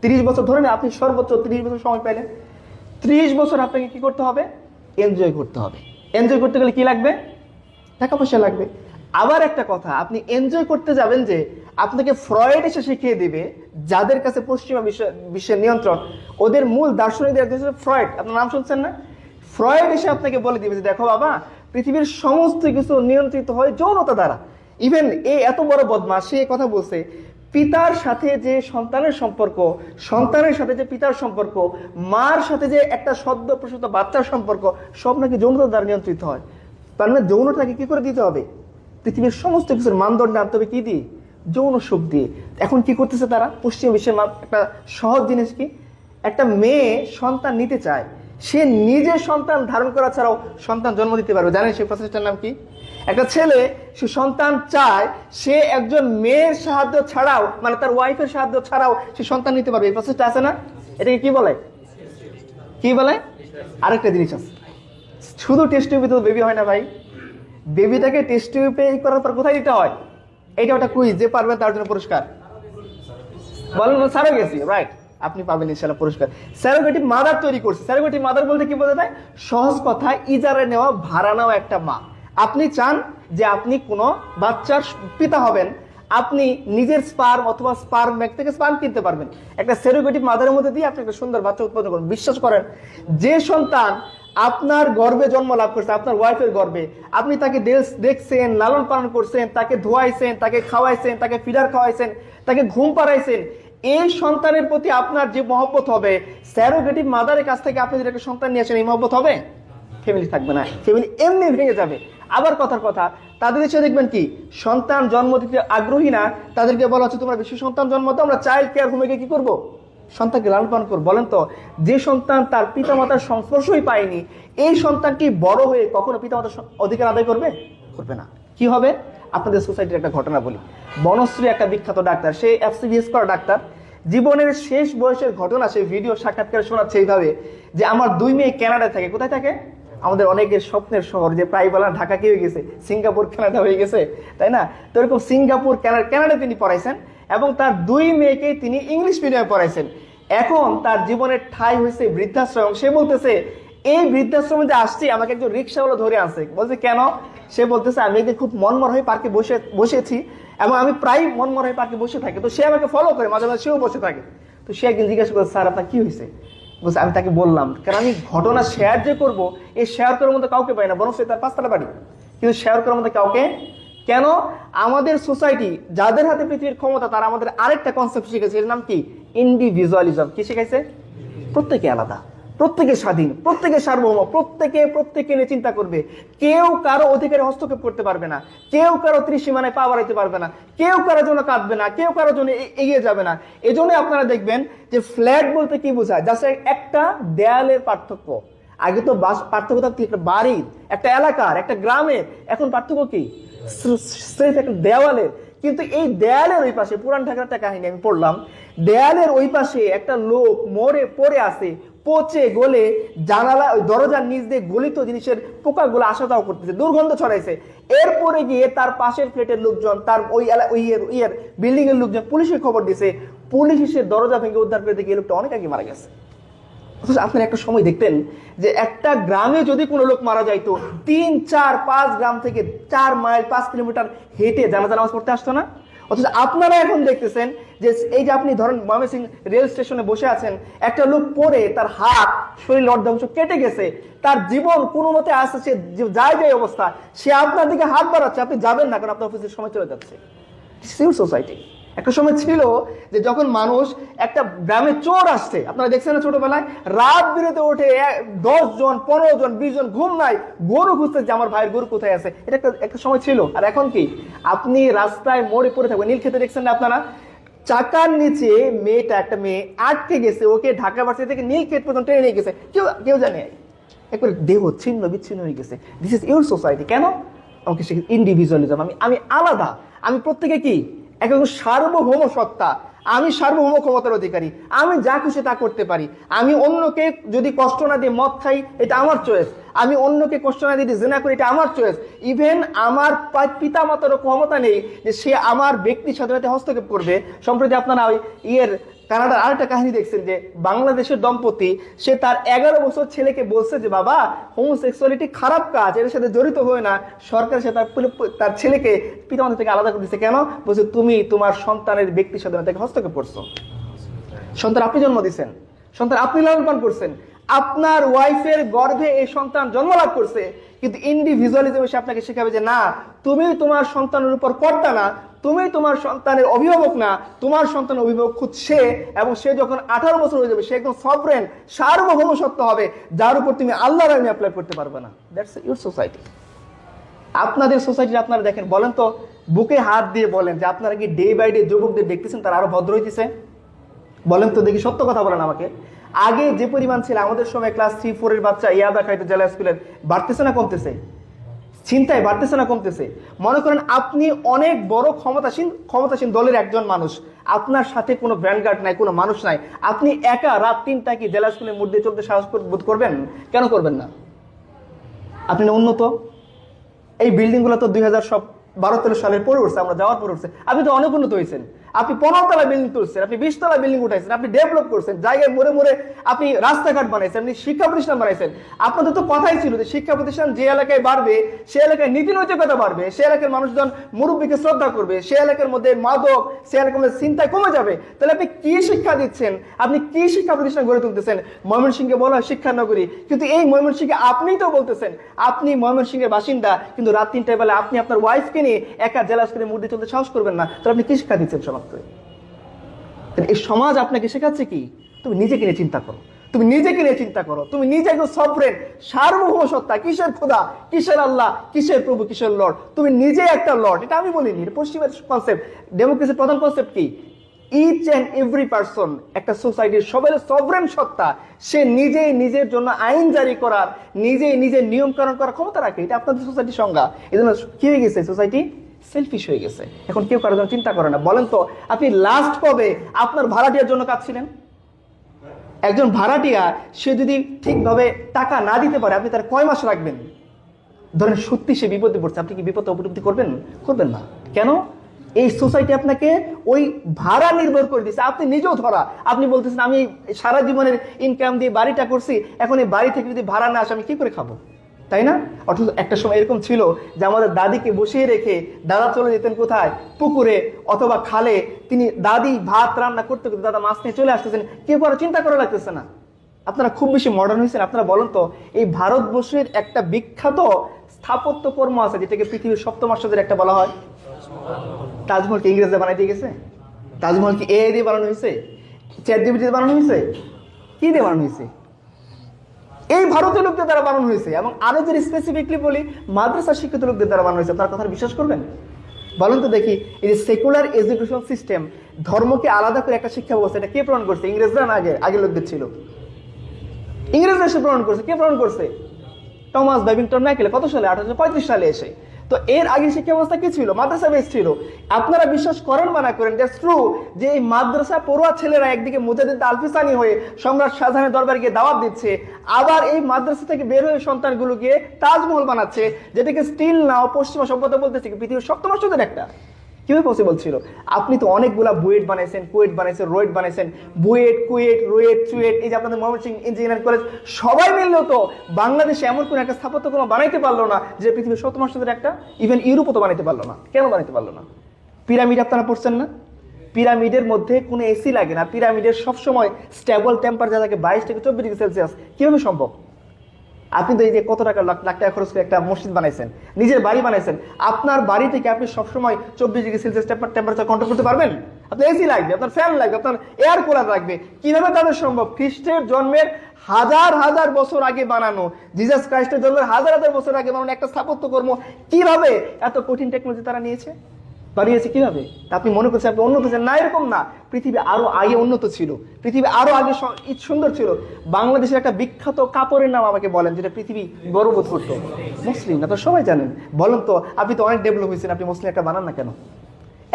30 বছর। ধরেন আপনি সর্বোচ্চ 30 বছর সময় পাইলেন। 30 বছর আপনাকে কি করতে হবে? এনজয় করতে হবে। এনজয় করতে গেলে কি লাগবে? টাকা পয়সা লাগবে। আবার একটা কথা, আপনি এনজয় করতে যাবেন যে আপনাকে ফ্রয়েড এসে শিখিয়ে দিবে, যাদের কাছে পশ্চিমা বিশ্বের নিয়ন্ত্রণ, ওদের মূল দার্শনিকদের একজন হচ্ছে ফ্রয়েড। আপনার নাম শুনছেন না? ফ্রয়েড এসে আপনাকে বলে দিবে যে দেখো বাবা, পৃথিবীর সমস্ত কিছু নিয়ন্ত্রিত হয় যৌনতা দ্বারা। ইভেন এই এত বড় বদমাশ, সে কথা বলছে, পিতার সাথে যে সন্তানের সম্পর্ক, সন্তানের সাথে যে পিতার সম্পর্ক, মার সাথে যে একটা সদ্য প্রসূত বাচ্চার সম্পর্ক, সব নাকি যৌনতা দ্বারা নিয়ন্ত্রিত হয়। তার মানে যৌনতাকে কি করে দিতে হবে? পৃথিবীর সমস্ত কিছুর মানদণ্ড আনতে হবে কি দিয়ে? যৌন সুখ দিয়ে। এখন কি করতেছে তারা? পশ্চিম বিশ্বের একটা সহজ জিনিস কি, একটা মেয়ে সন্তান নিতে চায়, সে নিজে সন্তান ধারণ করা ছাড়াও সন্তান জন্ম দিতে পারবে। জানেন সেই প্রসেসটার নাম কি? একটা ছেলে সে সন্তান চায়, সে একজন মেয়ের সাহায্য ছাড়াও, মানে তার ওয়াইফের সাহায্য ছাড়াও সে সন্তান নিতে পারবে। এই প্রসেসটা আছে না? এটাকে কি বলে? কি বলে? আরেকটা জিনিস আছে, শুধু টেস্ট টিউবে তো বেবি হয় না ভাই। বেবিটাকে টেস্ট টিউবে করার পর কোথায় দিতে হয়? এটা একটা কুইজ, যে পারবেন তার জন্য পুরস্কার। বলেন সারোগেসি, রাইট? আপনি পাবেন ইনশাআল্লাহ পুরস্কার। স্যারোগেটিভ মাদার তৈরি করছে। স্যারোগেটিভ মাদার বলতে কি বোঝা যায়? সহজ কথা, ইজারে নেওয়া, ভাড়া নেওয়া একটা মা। আপনি চান যে আপনি কোনো বাচ্চার পিতা হবেন, আপনি নিজের স্পার্ম অথবা স্পার্ম ব্যাংক থেকে স্পার্ম কিনতে পারবেন। একটা স্যারোগেটিভ মাদারের মধ্যে দিয়ে আপনি একটা সুন্দর বাচ্চা উৎপাদন করবেন। বিশ্বাস করেন, যে সন্তান আপনার গর্ভে জন্ম লাভ করছে, আপনার ওয়াইফের গর্ভে, আপনি তাকে দেখছেন, লালন পালন করছেন, তাকে ধোয়াইছেন, তাকে খাওয়াইছেন, তাকে ফিডার খাওয়াইছেন, তাকে ঘুম পাড়াইছেন, এই সন্তানের প্রতি আপনার যে মহব্বত হবে, স্যারোগেটিভ মাদারের কাছ থেকে আপনি যদি একটা সন্তান নিয়ে আসেন, এই মহব্বত হবে? ফ্যামিলি থাকবে না, ফ্যামিলি এমনি ভেঙে যাবে। আবার কথার কথা, তাদের এসে দেখবেন কি সন্তান জন্ম দিতে আগ্রহী না, তাদেরকে বলা হচ্ছে তোমরা বেশি সন্তান জন্ম দাও, আমরা চাইল্ড কেয়ার হোমে কি করবো? সন্তানকে লালন পালন করবো। বলেন তো, যে সন্তান তার পিতামাতার সংস্পর্শই পায়নি, এই সন্তান কি বড় হয়ে কখনো পিতামাতার অধিকার আদায় করবে? করবে না। কি হবে? আপনাদের সোসাইটির একটা ঘটনা বলি। বনশ্রী একটা বিখ্যাত ডাক্তার, সে FCBS করা ডাক্তার, জীবনের শেষ বয়সের ঘটনা সে ভিডিও সাক্ষাৎকারে শোনাচ্ছে এইভাবে যে আমার 2 মেয়ে কানাডায় থাকে। কোথায় থাকে? আমাদের অনেকের স্বপ্নের শহর, যে প্রায় বলা ঢাকা কি হয়ে গেছে, সিঙ্গাপুর কানাডা হয়ে গেছে, তাই না? তো এরকম সিঙ্গাপুর কানাডা তিনি পড়াইছেন এবং তার 2 মেয়েকে তিনি ইংলিশ মিডিয়ামে পড়াইছেন। এখন তার জীবনের ঠাঁই হয়েছে বৃদ্ধাশ্রম। সে বলতেছে এই বৃদ্ধাশ্রমে যে আসছি আমাকে একজন রিক্সাওয়ালা ধরে আনছে। বলছে কেন? সে বলতেছে আমি একদিন খুব মনমর হয়ে পার্কে বসেছি এবং আমি প্রায় মনমর হয়ে পার্কে বসে থাকি, তো সে আমাকে ফলো করে, মাঝে মাঝে সেও বসে থাকে। তো সে একদিন জিজ্ঞাসা করে স্যার আপনার কি হয়েছে? বলছে আমি তাকে বললাম, কারণ আমি ঘটনা শেয়ার যে করবো, এই শেয়ার করার মধ্যে কাউকে পাই না, বরং সে তার 5তলা বাড়ি, কিন্তু শেয়ার করার মধ্যে কাউকে। কেন? আমাদের সোসাইটি যাদের হাতে পৃথিবীর ক্ষমতা, তারা আমাদের আরেকটা কনসেপ্ট শিখেছে, এর নাম কি? ইন্ডিভিজুয়ালিজম। কি শিখাইছে? প্রত্যেকে আলাদা, প্রত্যেকে স্বাধীন, প্রত্যেকে সার্বভৌম, প্রত্যেকে নিয়ে চিন্তা করবে। কেউ কারো অধিকারে হস্তক্ষেপ করতে পারবে না, কেউ কারো ত্রিসীমানায় পা বাড়াইতে পারবে না, কেউ কারোর জন্য কাঁদবে না, কেউ কারোর জন্য এগিয়ে যাবে না। এজন্য আপনারা দেখবেন যে ফ্ল্যাট বলতে কি বোঝায়? জাস্ট একটা দেয়ালের পার্থক্য। আগে তো পার্থক্য থাকতো একটা বাড়ির, একটা এলাকার, একটা গ্রামের। এখন পার্থক্য কি? স্রেফ একটা দেওয়ালের। কিন্তু এই দেয়ালের ওই পাশে, পুরান ঢাকার একটা কাহিনী আমি পড়লাম, দেয়ালের ওই পাশে একটা লোক মরে পড়ে আছে, পচে গলে, জানালা ওই দরজার নিচ দিয়ে গলিত জিনিসের পোকাগুলো আসা যাওয়া করতেছে, দুর্গন্ধ ছড়াইছে। এরপরে গিয়ে তার পাশের ফ্ল্যাটের লোকজন, তার ওই বিল্ডিং এর লোকজন পুলিশে খবর দিছে। পুলিশ এসে দরজা ভেঙে উদ্ধার করে দেখে এই লোকটা অনেক আগে মারা গেছে। অথচ আপনারা একটা সময় দেখতেন যে একটা গ্রামে যদি কোনো লোক মারা যাইতো, 3, 4, 5 গ্রাম থেকে 4 মাইল 5 কিলোমিটার হেঁটে জানাজা নামাজ পড়তে আসতো না। অথচ আপনারা এখন দেখতেছেন যে এই যে আপনি ধরেন ময়মনসিংহ রেল স্টেশনে বসে আছেন, একটা লোক পড়ে তার হাত, শরীর অর্ধাংশ কেটে গেছে, তার জীবন কোনো মতে আসছে, যায় অবস্থা, সে আপনার দিকে হাত বাড়াচ্ছে, আপনি যাবেন না, কারণ আপনার অফিসের সময় চলে যাচ্ছে। Civil society. একটা সময় ছিল যে যখন মানুষ, একটা গ্রামে চোর আসছে, আপনারা দেখছেন না ছোটবেলায়, রাত বিরেতে ওঠে 10 জন 15 জন 20 জন, ঘুম নাই, গরু খুঁজতে যে আমার ভাইয়ের গরু কোথায় আছে। এটা একটা সময় ছিল। আর এখন কি? আপনি রাস্তায় মোড়ে পড়ে থাকবেন, নীল খেতে দেখছেন না আপনারা, চাকার নিচে একটা মেয়ে আটকে গেছে, ওকে ঢাকা ভার্সিটি থেকে নীল ক্ষেত পর্যন্ত টেনে নিয়ে গেছে, কেউ জানে, একবারে দেহ ছিন্ন বিচ্ছিন্ন হয়ে গেছে। This is your society. কেন? আমাকে সে ইন্ডিভিজুয়ালিজম, আমি আলাদা, আমি প্রত্যেকে কি একদম সার্বভৌম সত্তা, আমি সার্বভৌম ক্ষমতার অধিকারী, আমি যা খুশি তা করতে পারি। আমি অন্যকে যদি কষ্ট না দিয়ে মদ খাই, এটা আমার চয়েস। আমি অন্যকে কষ্ট না দিয়ে জিনা করি, এটা আমার চয়েস। ইভেন আমার পিতা মাতারও ক্ষমতা নেই যে সে আমার ব্যক্তি স্বাধীনতায় হস্তক্ষেপ করবে। সম্প্রতি আপনারা ওই কানাডার আরেকটা কাহিনী দেখছেন যে বাংলাদেশের দম্পতি, সে তার 11 বছর ছেলেকে বলছে যে বাবা, হোমোসেক্সুয়ালিটি খারাপ কাজ, এর সাথে জড়িত হয়ে না। সরকার সে তার ছেলেকে পিতামাতা থেকে আলাদা করে দিচ্ছে। কেন? বলছে তুমি তোমার সন্তানের ব্যক্তি স্বাধীনতাকে হস্তক্ষেপ করছো। সন্তান আপনি জন্ম দিচ্ছেন, সন্তান আপনি লালন পালন করছেন, আপনার ওয়াইফের গর্ভে এই সন্তান জন্ম লাভ করছে, কিন্তু ইন্ডিভিজুয়ালিজম এসে আপনাকে শেখাবে যে না, তুমি তোমার সন্তানের উপর কর্তা না, তুমি তোমার সন্তানের অভিভাবক না, তোমার সন্তানের অভিভাবক খুদ সে, এবং সে যখন 18 বছর হয়ে যাবে সে একদম সভরেন, সার্বভৌম সত্য হবে, যার উপর তুমি আল্লাহর আইন অ্যাপ্লাই করতে পারবে না। That's your society. আপনাদের সোসাইটি আপনারা দেখেন, বলেন তো, বুকে হাত দিয়ে বলেন যে আপনারা কি ডে বাই ডে যুবকদের দেখতেছেন তারা আরো ভদ্র হইতেছে? বলেন তো দেখি, সত্য কথা বলেন আমাকে। আগে যে পরিমাণ ছিল আমাদের সময়, ক্লাস 3-4 এর বাচ্চা ইয়াবা খাইতে জেলা স্কুলের, বাড়তেছে না কমতেছে? চিন্তায় বাড়তেছে না কমতেছে? মনে করেন আপনি অনেক বড় ক্ষমতাসীন দলের একজন মানুষ, আপনার সাথে কোনো ভ্যানগার্ড নাই, কোনো মানুষ নাই, আপনি একা রাত 3টায় কি জেলা স্কুলের মধ্যে চলতে সাহস বোধ করবেন? কেন করবেন না? আপনি উন্নত, এই বিল্ডিং গুলো তো 2012-13 সালের পরে উঠছে, আমরা যাওয়ার পরে উঠছে। আপনি তো অনেক উন্নত হয়েছেন, আপনি 15 তলা বিল্ডিং তুলছেন, আপনি 20 তলা বিল্ডিং উঠাইছেন, আপনি ডেভেলপ করছেন, জায়গায় মোড়ে মোড়ে আপনি রাস্তাঘাট বানাইছেন, আপনি শিক্ষা প্রতিষ্ঠান বানাইছেন। আপনাদের তো কথাই ছিল যে শিক্ষা প্রতিষ্ঠান যে এলাকায় বাড়বে, সে এলাকায় নীতি নৈতিকতা বাড়বে, সে এলাকার মানুষজন মুরব্বীকে শ্রদ্ধা করবে, সে এলাকার মধ্যে মাদক, সে এলাকার মধ্যে চিন্তায় কমে যাবে। তাহলে আপনি কি শিক্ষা দিচ্ছেন? আপনি কি শিক্ষা প্রতিষ্ঠান গড়ে তুলতেছেন? ময়মনসিংহকে বলা হয় শিক্ষা নগরী, কিন্তু এই ময়মনসিংহে আপনিই তো বলতেছেন আপনি ময়মনসিংহের বাসিন্দা, কিন্তু রাত 3টায় বেলা আপনি আপনার ওয়াইফকে নিয়ে একা জেলা স্কুলে মুড়ে চলতে সাহস করবেন না। তাহলে আপনি কি শিক্ষা দিচ্ছেন সমাজকে? এই সমাজ আপনাকে শেখাচ্ছে কি? তুমি নিজেকে নিয়ে চিন্তা করো, তুমি নিজেকে নিয়ে চিন্তা করো, তুমি নিজে একদম সফরেন, সার্বভৌম সত্তা, কিসের খোদা, কিসের আল্লাহ, কিসের প্রভু, কিসের লর্ড, তুমি নিজে একটা লর্ড। এটা আমি বলিনি, এটা পশ্চিমের কনসেপ্ট। ডেমোক্রেসির প্রধান কনসেপ্ট কি? ইচ অ্যান্ড এভরি পারসন, একটা সোসাইটির সবাই সভরেন সত্তা, সে নিজেই নিজের জন্য আইন জারি করার, নিজেই নিজের নিয়ম কানুন করার ক্ষমতা রাখে। এটা আপনাদের সোসাইটির সংজ্ঞা। এই জন্য কি হয়ে গেছে? সোসাইটি সেলফিশ হয়ে গেছে। এখন কেউ কারোর জন্য চিন্তা করে না। বলেন তো, আপনি লাস্ট কবে আপনার ভাড়াটিয়ার জন্য কাঁদছিলেন? একজন ভাড়াটিয়া সে যদি ঠিকভাবে টাকা না দিতে পারে, আপনি তার কয় মাস রাখবেন? ধরেন সত্যি সে বিপদে পড়ছে, আপনি কি বিপদ উপলব্ধি করবেন? করবেন না। কেন? এই সোসাইটি আপনাকে ওই ভাড়া নির্ভর করে দিচ্ছে। আপনি নিজেও ধরা, আপনি বলতেছেন আমি সারা জীবনের ইনকাম দিয়ে বাড়িটা করছি, এখন এই বাড়ি থেকে যদি ভাড়া না আসে আমি কি করে খাবো, তাই না? অথচ একটা সময় এরকম ছিল যে আমাদের দাদিকে বসিয়ে রেখে দাদা চলে যেতেন কোথায়? পুকুরে অথবা খালে। তিনি দাদি ভাত রান্না করতে করতে দাদা মাছ নিয়ে চলে আসতেছেন, কেউ কারো চিন্তা করা লাগতেছে না। আপনারা খুব বেশি মডার্ন হয়েছেন। আপনারা বলেন তো, এই ভারতবর্ষের একটা বিখ্যাত স্থাপত্য কর্ম আছে যেটাকে পৃথিবীর সপ্তম আশ্চর্যের একটা বলা হয়। তাজমহল কি ইংরেজরা বানাই দিয়ে গেছে? তাজমহল কি এআই দিয়ে বানানো হয়েছে? চ্যাটজিপিটি দিয়ে বানানো হয়েছে? কি দিয়ে বানানো হয়েছে? এই ভারতীয় লোকদের দ্বারা বানানো হয়েছে। এবং আরো যদি স্পেসিফিকলি বলি, মাদ্রাসা শিক্ষিত লোকদের দ্বারা বানানো হয়েছে। আপনার কথা বিশ্বাস করবেন? বলুন তো দেখি, এই যে সেকুলার এডুকেশন সিস্টেম, ধর্মকে আলাদা করে একটা শিক্ষা ব্যবস্থা, এটা কে প্রমাণ করছে? ইংরেজরা না আগের লোকদের ছিল? ইংরেজরা এসে প্রমাণ করছে। কে প্রমাণ করছে? Thomas Babington Macaulay. কত সালে? 1835 সালে এসে। তো এর আগে শিক্ষা ব্যবস্থা কি ছিল? মাদ্রাসা বেস ছিল। আপনারা বিশ্বাস করেন বা না করেন, দ্যাটস ট্রু, যে এই মাদ্রাসা পড়ুয়া ছেলেরা একদিকে মুজাদ্দিদ আলফিসানি হয়ে সম্রাট শাহজাহানের দরবারে গিয়ে দাওয়াত দিচ্ছে, আবার এই মাদ্রাসা থেকে বের হয়ে সন্তানগুলোকে তাজমহল বানাচ্ছে, যেটাকে স্টিল নাও পশ্চিমা সভ্যতা বলতেছে পৃথিবীর সপ্তম আশ্চর্যের একটা। কিভাবে পসিবল ছিল? আপনি তো অনেকগুলা বুয়েট বানাইছেন, কুয়েট বানাইছেন, রোয়েট বানাইছেন। বুয়েট, কুয়েট, রোয়েট, চুয়েট, এই যে আপনাদের ময়মনসিংহ ইঞ্জিনিয়ারিং কলেজ, সবাই মিললেও তো বাংলাদেশে এমন কোন একটা স্থাপত্যকর্ম বানাইতে পারলো না যে পৃথিবীর সপ্তম আশ্চর্যের একটা। ইভেন ইউরোপও তো বানাইতে পারলো না। কেন বানাইতে পারলো না? পিরামিড আপনারা পড়ছেন না? পিরামিডের মধ্যে কোনো এসি লাগে না। পিরামিডের সবসময় স্টেবল টেম্পারেচার থাকে 22 থেকে 24 ডিগ্রি সেলসিয়াস। কিভাবে সম্ভব? আপনি তো এই যে কত টাকা লাখ টাকা খরচ করে একটা মসজিদ বানাইছেন, নিজের বাড়ি বানাইছেন, আপনার বাড়ি থেকে আপনি সবসময় 24 ডিগ্রি সেলসিয়াস টেম্পারেচার কন্ট্রোল করতে পারবেন? আপনার এসি লাগবে, আপনার ফ্যান লাগবে, আপনার এয়ার কুলার লাগবে। কিভাবে তাদের সম্ভব? খ্রিস্টের জন্মের হাজার হাজার বছর আগে বানানো, জিসাস ক্রাইস্টের জন্মের হাজার হাজার বছর আগে বানানো একটা স্থাপত্যকর্ম কিভাবে এত কঠিন টেকনোলজি তারা নিয়েছে, বানিয়েছে কিভাবে? আপনি মনে করছেন আপনি উন্নত ছিলেন না? এরকম না। পৃথিবী আরো আগে উন্নত ছিল, পৃথিবী আরো আগে সুন্দর ছিল। বাংলাদেশের একটা বিখ্যাত কাপড়ের নাম আমাকে বলেন যেটা পৃথিবী গর্ববোধ করতো। মসলিন। আপনারা সবাই জানেন। বলেন তো, আপনি তো অনেক ডেভেলপ হয়েছেন, আপনি মসলিন একটা বানান না কেন?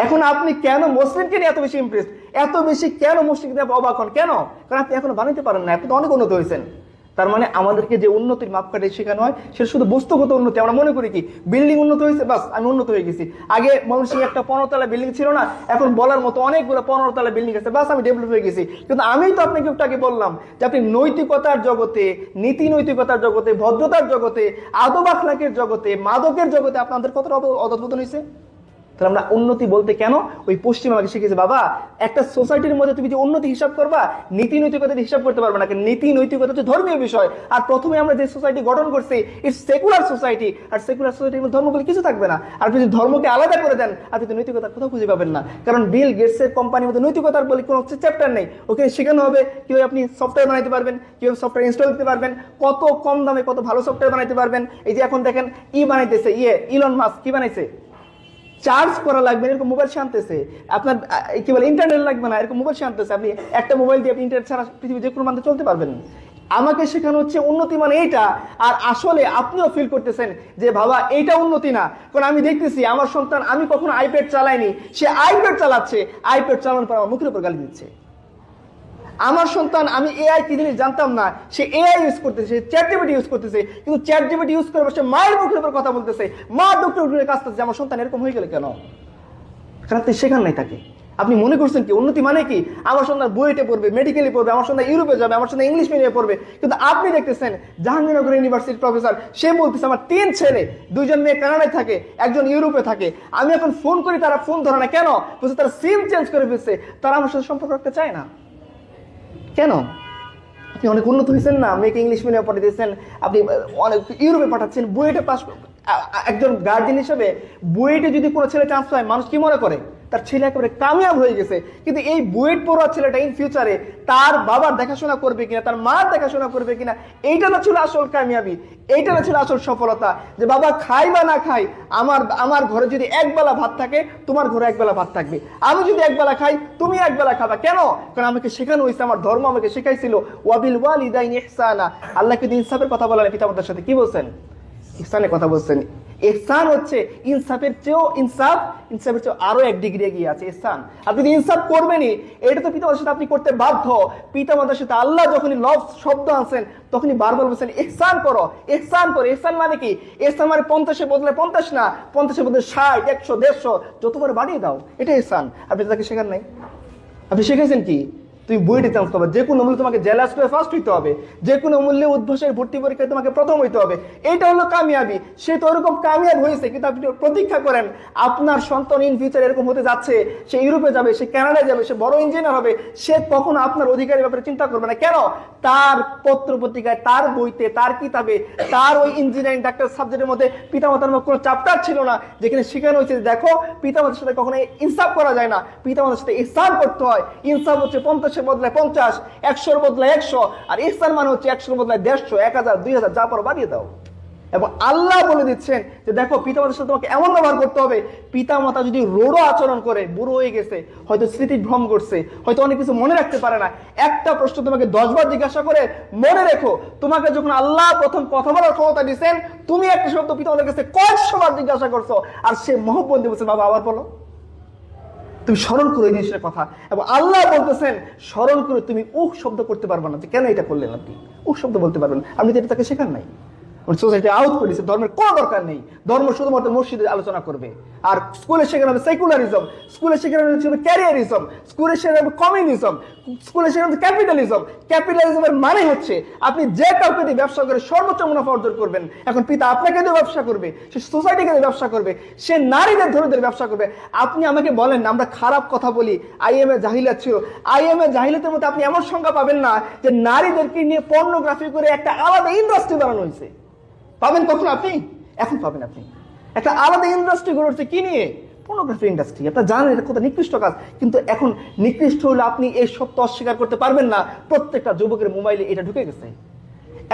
এখন আপনি কেন মুসলিমকে নিয়ে এত বেশি ইমপ্রেস, এত বেশি কেন মুসলিমকে অবাক হন? কেন? কারণ আপনি এখনো বানাইতে পারেন না। আপনি তো অনেক উন্নত হয়েছেন। তার মানে আমাদেরকে যে উন্নতির মাপকাঠি শেখানো হয় সেটা শুধু বস্তুগত উন্নতি। আমরা মনে করি কি বিল্ডিং উন্নত হয়েছে, বাস আমি উন্নত হয়ে গেছি। আগে ময়মনসিংহে একটা 15 তলা বিল্ডিং ছিল না, এখন বলার মতো অনেকগুলো 15 তলা বিল্ডিং আছে, বাস আমি ডেভেলপ হয়ে গেছি। কিন্তু আমি তো আপনাকে একটু আগে বললাম যে আপনি নৈতিকতার জগতে, নীতি নৈতিকতার জগতে, ভদ্রতার জগতে, আদব আখলাকের জগতে, মাদকের জগতে আপনাদের কতটা অধঃপতন হয়েছে। তাহলে আমরা উন্নতি বলতে কেন ওই পশ্চিম আমাকে শিখেছে, বাবা একটা সোসাইটির মধ্যে তুমি যে উন্নতি হিসাব করবা, নীতি নৈতিকতা হিসাব করতে পারবে না। নীতি নৈতিকতা হচ্ছে ধর্মীয় বিষয়। আর প্রথমে আমরা যে সোসাইটি গঠন করছি it's secular society, R secular সোসাইটির মধ্যে ধর্ম বলে কিছু থাকবে না। আর যদি ধর্মকে আলাদা করে দেন, আপনি তো নৈতিকতার কোথাও খুঁজে পাবেন না। কারণ বিল গেটসের কোম্পানির মধ্যে নৈতিকতার বলে কোনো চ্যাপ্টার নেই। ওকে শেখানো হবে কিভাবে আপনি সফটওয়্যার বানাইতে পারবেন, কিভাবে সফটওয়্যার ইনস্টল করতে পারবেন, কত কম দামে কত ভালো সফটওয়্যার বানাইতে পারবেন। এই যে এখন দেখেন বানাইতেছে ইলন মাস্ক, কি বানাইছে? চার্জ করা লাগবে না এরকম মোবাইল সে আনতেছে। আপনার কি বলে ইন্টারনেট লাগবে না এরকম মোবাইল সে আনতেছে। আপনি একটা মোবাইল দিয়ে আপনি ইন্টারনেট ছাড়া পৃথিবীর যে কোনো প্রান্তে চলতে পারবেন। আমাকে শেখানো হচ্ছে উন্নতি মানে এইটা, আর আসলে আপনিও ফিল করতেছেন যে বাবা এইটা উন্নতি না। কারণ আমি দেখতেছি আমার সন্তান, আমি কখনো আইপ্যাড চালাইনি, সে আইপ্যাড চালাচ্ছে, আইপ্যাড চালানোর পর আমার মুখের উপর গালি দিচ্ছে। আমার সন্তান, আমি এআই কি জিনিস জানতাম না, সে এআই ইউজ করতেছে, চ্যাটজিপিটি ইউজ করতেছে, কিন্তু চ্যাটজিপিটি ইউজ করে বসে মায়ের মুখের উপর কথা বলতেছে, মা ডক্টর কাজ করতেছে। আমার সন্তান এরকম হয়ে গেলে কেন? কারণ আপনি শেখান নাই তাকে। আপনি মনে করছেন কি উন্নতি মানে কি আমার সন্তান বুয়েটে পড়বে, মেডিকেলে পড়বে, আমার সন্তান ইউরোপে যাবে, আমার সন্তান ইংলিশ মিডিয়ামে পড়বে। কিন্তু আপনি দেখতেছেন জাহাঙ্গীরনগর ইউনিভার্সিটির প্রফেসর, সে বলতেছে আমার 3 ছেলে, 2জন মেয়ে কানাডায় থাকে, 1জন ইউরোপে থাকে। আমি এখন ফোন করি, তারা ফোন ধরে না। কেন? বলছে তারা সিম চেঞ্জ করে ফেলছে, তারা আমার সাথে সম্পর্ক রাখতে চায় না। কেন? আপনি অনেক উন্নত হয়েছেন না, মেয়েকে ইংলিশ মিডিয়ামে পাঠিয়েছেন, আপনি অনেক ইউরোপে পাঠাচ্ছেন, বুয়েটে পাস। একজন গার্ডিয়ান হিসেবে বুয়েটে যদি কোনো ছেলে চান্স পায়, মানুষ কি মনে করে তার ছেলে একেবারে কামিয়াব হয়ে গেছে। কিন্তু এই বুয়েট পড়ুয়া ছেলেটা ইন ফিউচারে তার বাবার দেখাশোনা করবে কিনা, তার মার দেখাশোনা করবে কিনা, এইটা না ছিল আসল কামিয়াবি, এইটা না ছিল আসল সফলতা। যে বাবা খাই বা না খাই, আমার ঘরে যদি একবেলা ভাত থাকে, তোমার ঘরে একবেলা ভাত থাকবে। আমি যদি একবেলা খাই, তুমি একবেলা খাবা। কেন? কারণ আমাকে শেখানো হয়েছে, আমার ধর্ম আমাকে শেখাইছিল ওয়াবিল ওয়ালিদাইনি ইহসানা। আল্লাহ কিন্তু ইনসাফের কথা বলেন পিতামাতার সাথে। কি বলছেন? ইহসানের কথা বলছেন। ইহসান হচ্ছে ইনসাফের চেয়েও ইনসাফের চেয়েও আরো এক ডিগ্রি এগিয়ে আছে ইহসান। আপনি যদি ইনসাফ করবেনই, এটা তো পিতামাতার সাথে আপনি করতে বাধ্য। পিতামাতার সাথে আল্লাহ যখনই লফ শব্দ আনছেন তখনই বারবার বলছেন ইহসান করো, ইহসান করো। ইহসান মানে কি? ইহসান মানে 50-এ বদলে 50 না, 50-এ বদলে 60, 100, 150 যত করে বাড়িয়ে দাও, এটা ইহসান। আপনি তাকে শেখান নাই? আপনি শিখেছেন কি? তুমি বুয়েটে চান্স পাবে, যে কোনো মূল্যে তোমাকে জেলা স্কুলে ফার্স্ট হইতে হবে, যে কোনো মূল্যে উদ্ভাসের ভর্তি পরীক্ষায় তোমাকে প্রথম হইতে হবে, এটা হলো কামিয়াবি। সে তো ওরকম কামিয়াব হয়েছে, কিন্তু আপনি প্রতীক্ষা করেন আপনার সন্তান ইন ফিউচার এরকম হতে যাচ্ছে, সে ইউরোপে যাবে, সে কানাডায় যাবে, সে বড় ইঞ্জিনিয়ার হবে, সে কখনো আপনার অধিকারের ব্যাপারে চিন্তা করবে না। কেন? তার পত্র পত্রিকায়, তার বইতে, তার কিতাবে, তার ওই ইঞ্জিনিয়ারিং ডাক্তার সাবজেক্টের মধ্যে পিতামাতার কোনো চ্যাপ্টার ছিল না যেখানে শেখানো হয়েছে দেখো পিতামাতার সাথে কখনো ইনসাফ করা যায় না, পিতামাতার সাথে ইহসান করতে হয়। ইনসাফ হচ্ছে 50-এর বদলায় 50, 100-এর বদলায় 100, আর ইহসান মানে হচ্ছে 100-এর বদলায় 150, 1000, 2000 যা পারো বাড়িয়ে দাও। এবং আল্লাহ বলে দিচ্ছেন যে দেখো পিতামাতার সাথে তোমাকে এমন ব্যবহার করতে হবে, পিতামাতা যদি রূঢ় আচরণ করে, বুড়ো হয়ে গেছে, হয়তো স্মৃতি ভ্রম করছে, হয়তো অনেক কিছু মনে রাখতে পারে না, একটা প্রশ্ন তোমাকে 10 বার জিজ্ঞাসা করে, মনে রেখো তোমাকে যখন আল্লাহ প্রথম কথা বলার ক্ষমতা দিচ্ছেন, তুমি একটা শব্দ পিতামাতার কাছে কয়েকশো বার জিজ্ঞাসা করছো, আর সে মহব্বত দিয়ে বলছে বাবা আবার বলো। তুমি স্মরণ করো এই জিনিসের কথা। এবং আল্লাহ বলতেছেন স্মরণ করে তুমি উহ শব্দ করতে পারবে না, যে কেন এটা করলেন আপনি, উহ শব্দ বলতে পারবেন, আপনি তো এটা তাকে শেখান নাই। সোসাইটি আউট করে দিচ্ছে, ধর্মের কোনো দরকার নেই, ধর্ম শুধুমাত্র মসজিদে আলোচনা করবে। আর স্কুলে শেখানো হবে সেকুলারিজম, স্কুলে শেখানো হবে ক্যারিয়ারিজম, স্কুলে শেখানো হবে কমিউনিজম, স্কুলে শেখানো হবে ক্যাপিটালিজম। ক্যাপিটালিজমের মানে হচ্ছে আপনি যে কাউকে দিয়ে ব্যবসা করে সর্বোচ্চ মুনাফা অর্জন করবেন। এখন পিতা আপনাকে দিয়ে ব্যবসা করবে, সে সোসাইটিকে দিয়ে ব্যবসা করবে, সে নারীদের ধরে ধরে ব্যবসা করবে। আপনি আমাকে বলেন আমরা খারাপ কথা বলি, আইএমএ জাহিলিয়াত ছিল, আইএমএ জাহিলিয়াতের মধ্যে আপনি এমন সংজ্ঞা পাবেন না যে নারীদেরকে নিয়ে পর্নোগ্রাফি করে একটা আলাদা ইন্ডাস্ট্রি বানানো হয়েছে। পাবেন কখন আপনি? এখন পাবেন আপনি। একটা আলাদা ইন্ডাস্ট্রি গড়ে উঠছে কি নিয়ে? Pornography industry. আপনারা জানেন এটা কত নিকৃষ্ট কাজ, কিন্তু এখন নিকৃষ্ট হলে আপনি এই সত্য অস্বীকার করতে পারবেন না। প্রত্যেকটা যুবকের মোবাইলে এটা ঢুকে গেছে।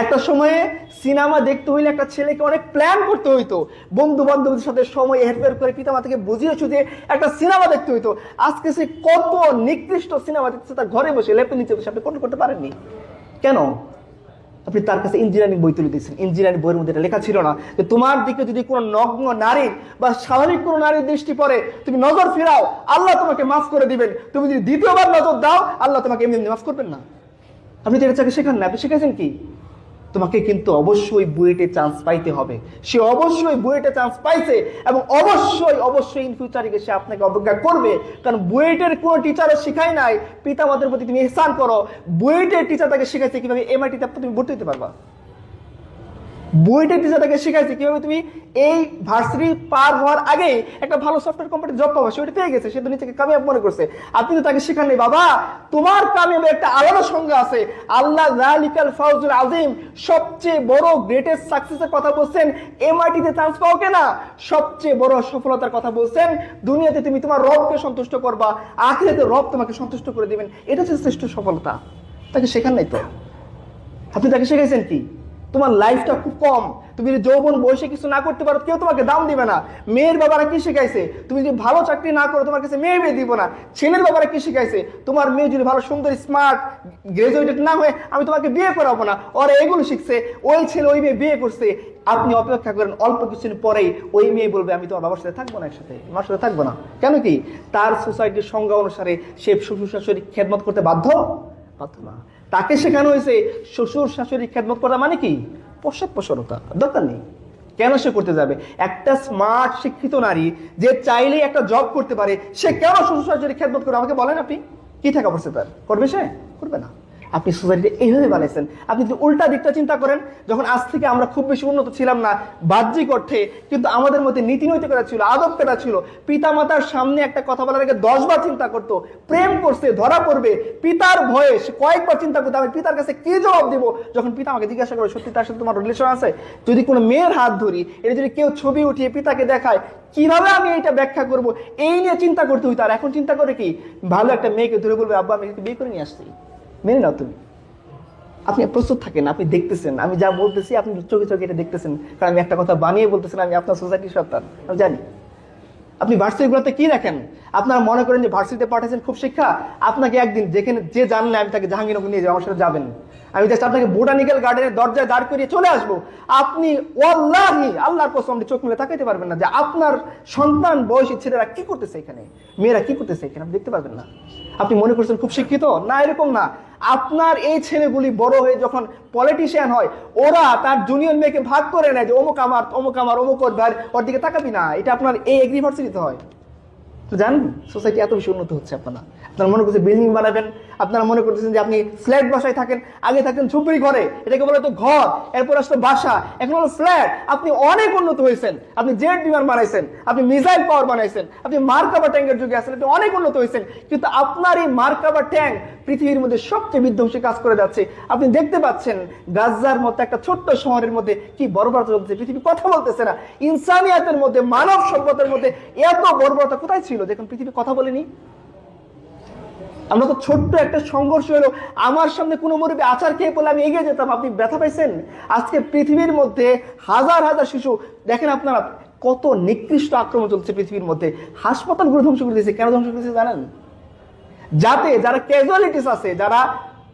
একটা সময়ে সিনেমা দেখতে হইলে একটা ছেলেকে অনেক প্ল্যান করতে হইতো, বন্ধু বান্ধবদের সাথে সময় হেরফের করে পিতামাতাকে বুঝিয়ে সুঝিয়ে একটা সিনেমা দেখতে হইতো। আজকে সে কত নিকৃষ্ট সিনেমা দেখতেছে তার ঘরে বসে, ল্যাপের নিচে বসে, আপনি কন্ট্রোল করতে পারেননি কেন? আপনি তার কাছে ইঞ্জিনিয়ারিং বই তুলে দিয়েছেন, ইঞ্জিনিয়ারিং বইয়ের মধ্যে এটা লেখা ছিল না যে তোমার দিকে যদি কোনো নগ্ন নারীর বা স্বাভাবিক কোনো নারীর দৃষ্টি পড়ে তুমি নজর ফিরাও, আল্লাহ তোমাকে মাফ করে দিবেন। তুমি যদি দ্বিতীয়বার নজর দাও, আল্লাহ তোমাকে এমনি মাফ করবেন না। আপনি তো এটা তাকে শেখান না। আপনি শিখেছেন কি? তোমাকে কিন্তু অবশ্যই বুয়েটে চান্স পাইতে হবে। সে অবশ্যই বুয়েটে চান্স পাইছে এবং অবশ্যই ইন ফিউচারে সে আপনাকে অবজ্ঞা করবে, কারণ বুয়েটের কোনো টিচারও শেখায় নাই পিতামাতার প্রতি তুমি ইহসান করো। বুয়েটের টিচার তাকে শিখাইছে কিভাবে এমআইটিতে তুমি ভর্তি হতে পারবা। বুয়েটের টিচার তাকে শিখাইছে কিভাবে তুমি এই ভার্সিটি পার হওয়ার আগে একটা ভালো সফটওয়্যার কোম্পানিতে জব পাবা, সেটা পেয়ে গেছে, সে তো নিজেকে কামিয়াব মনে করছে। আপনি তো তাকে শেখান নেই বাবা তোমার কামিয়াবের একটা আলাদা সংজ্ঞা আছে। আল্লাহ যালিকাল ফাউজুল আযীম, সবচেয়ে বড় গ্রেটেস্ট সাকসেসের কথা বলছেন এমআইটিতে চান্স পাও কেনা, সবচেয়ে বড় সফলতার কথা বলছেন দুনিয়াতে তুমি তোমার রবকে সন্তুষ্ট করবা, আখিরাতে রব তোমাকে সন্তুষ্ট করে দিবেন। এটা হচ্ছে শ্রেষ্ঠ সফলতা। তাকে শেখান নাই তো। আপনি তাকে শেখাইছেন কি? তোমার লাইফটা খুব কম, তুমি যদি যৌবন বয়সে কিছু না করতে পারো কেউ তোমাকে দাম দিবে না। মেয়ের বাবারা কি শিখাইছে? তুমি যদি ভালো চাকরি না করো তোমার কাছে মেয়ে বিয়ে দিব না। ছেলের বাবারা কি শিখাইছে? তোমার মেয়ে যদি ভালো সুন্দর স্মার্ট গ্রাজুয়েটেড না হয়ে আমি তোমাকে বিয়ে করাবো না। ওরা এগুলো শিখছে, ওই ছেলে ওই মেয়ে বিয়ে করছে। আপনি অপেক্ষা করেন, অল্প কিছুদিন পরেই ওই মেয়ে বলবে আমি তোমার বাবার সাথে থাকবো না, একসাথে আমার সাথে থাকবো না। কেন কি? তার সোসাইটির সংজ্ঞা অনুসারে সে শ্বশুর শাশুড়ি খেদমত করতে বাধ্য না। তাকে শেখানো হয়েছে শ্বশুর শাশুড়ি খেদমত করা মানে কি? পশ্চাৎপসরতা, দরকার নেই। কেন সে করতে যাবে? একটা স্মার্ট শিক্ষিত নারী যে চাইলেই একটা জব করতে পারে, সে কেন শ্বশুর শাশুড়ি খেদমত করবে? আমাকে বলেন আপনি কি টাকা পড়ছে তার? করবে সে? করবে না। আপনি সোসাইটিতে এইভাবে বানাইছেন। আপনি যদি উল্টা দিকটা চিন্তা করেন, যখন আজ থেকে আমরা খুব বেশি উন্নত ছিলাম না বাহ্যিক অর্থে, কিন্তু আমাদের মধ্যে নীতি নৈতিকতা ছিল, আদব কায়দা ছিল। পিতা মাতার সামনে একটা কথা বলার আগে 10 বার চিন্তা করতো। প্রেম করছে, ধরা পড়বে, পিতার ভয়ে সে কয়েকবার চিন্তা করতো আমি পিতার কাছে কি জবাব দিব। যখন পিতা আমাকে জিজ্ঞাসা করে সত্যি তার সাথে তোমার রিলেশন আছে, যদি কোনো মেয়ের হাত ধরি, এটা যদি কেউ ছবি উঠিয়ে পিতাকে দেখায়, কিভাবে আমি এটা ব্যাখ্যা করব, এই নিয়ে চিন্তা করতে হইতো। আর এখন চিন্তা করে কি? ভালো একটা মেয়েকে ধরে বলবে আব্বা আমি বিয়ে করে নিয়ে আসছি, মেনে নাও তুমি। আপনি প্রস্তুত থাকেন, আপনি দেখতেছেন আমি যা বলতেছি, আপনি চোখে চোখে এটা দেখতেছেন, কারণ আমি একটা কথা বানিয়ে বলতেছেন আমি আপনার সোসাইটির সন্তান, আমি জানি। আপনি ভার্সিটিগুলোতে কি দেখেন? আপনারা মনে করেন যে ভার্সিটিতে পাঠাচ্ছেন খুব শিক্ষা, আপনাকে একদিন যেখানে যে জানলে আমি তাকে জাহাঙ্গীরনগর নিয়ে যাবো, আমার সাথে যাবেন, আমি জাস্ট আপনাকে বোটানিক্যাল গার্ডেনের দরজায় দাঁড় করিয়ে চলে আসবো, আপনি ওয়াল্লাহি আল্লাহর কসম চোখ মেলে তাকাইতে পারবেন না যে আপনার সন্তান বয়সী ছেলেরা কি করতেছে এখানে, মেয়েরা কি করতেছে এখানে, আপনি দেখতে পারবেন না। আপনি মনে করছেন খুব শিক্ষিত না, এরকম না। আপনার এই ছেলেগুলি বড় হয়ে যখন পলিটিশিয়ান হয়, ওরা তার জুনিয়র মেয়েকে ভাগ করে নেয় যে অমুক আমার, অমুক আমার, অমুক ওর ভাই, ওর দিকে তাকাবি না। এটা আপনার এই এগ্রিভার্সিটিতে হয়। জানেন সোসাইটি এত বেশি উন্নত হচ্ছে। আপনারা মনে করছেন বিল্ডিং বানাবেন, আপনারা মনে করতেছেন যে আপনি ফ্ল্যাট বাসায় থাকেন, আগে থাকেন ঝুপড়ি ঘরে, এটাকে বলে তো ঘর, এরপর আসলে বাসা, এখন হলো ফ্ল্যাট। আপনি অনেক উন্নত হয়েছেন, আপনি জেট বিমান বানাইছেন, আপনি মিসাইল পাওয়ার বানাইছেন, আপনি মার্কাবা ট্যাঙ্কের যুগে আসেন, আপনি অনেক উন্নত হয়েছেন। কিন্তু আপনার এই মার্কাবা ট্যাঙ্ক পৃথিবীর মধ্যে সবচেয়ে বিধ্বংসী কাজ করে যাচ্ছে। আপনি দেখতে পাচ্ছেন গাজার মতো একটা ছোট্ট শহরের মধ্যে কি বর্বরতা চলছে, পৃথিবী কথা বলতেছে না। ইনসানিয়াতের মধ্যে, মানব সভ্যতার মধ্যে এত বর্বরতা কোথায় ছিল যখন পৃথিবী কথা বলেনি? আমরা তো ছোট্ট একটা সংঘর্ষ হলো, আমার সামনে কোনো মুরব্বী আচার খেয়ে পড়লে আমি এগিয়ে যেতাম, আপনি ব্যথা পাইছেন। আজকে পৃথিবীর মধ্যে হাজার হাজার শিশু, দেখেন আপনারা কত নিকৃষ্ট আক্রমণ চলছে পৃথিবীর মধ্যে। হাসপাতালগুলো ধ্বংস করে দিয়েছে। কেন ধ্বংস করেছে জানেন? যাতে যারা ক্যাজুয়ালিটিস আছে, যারা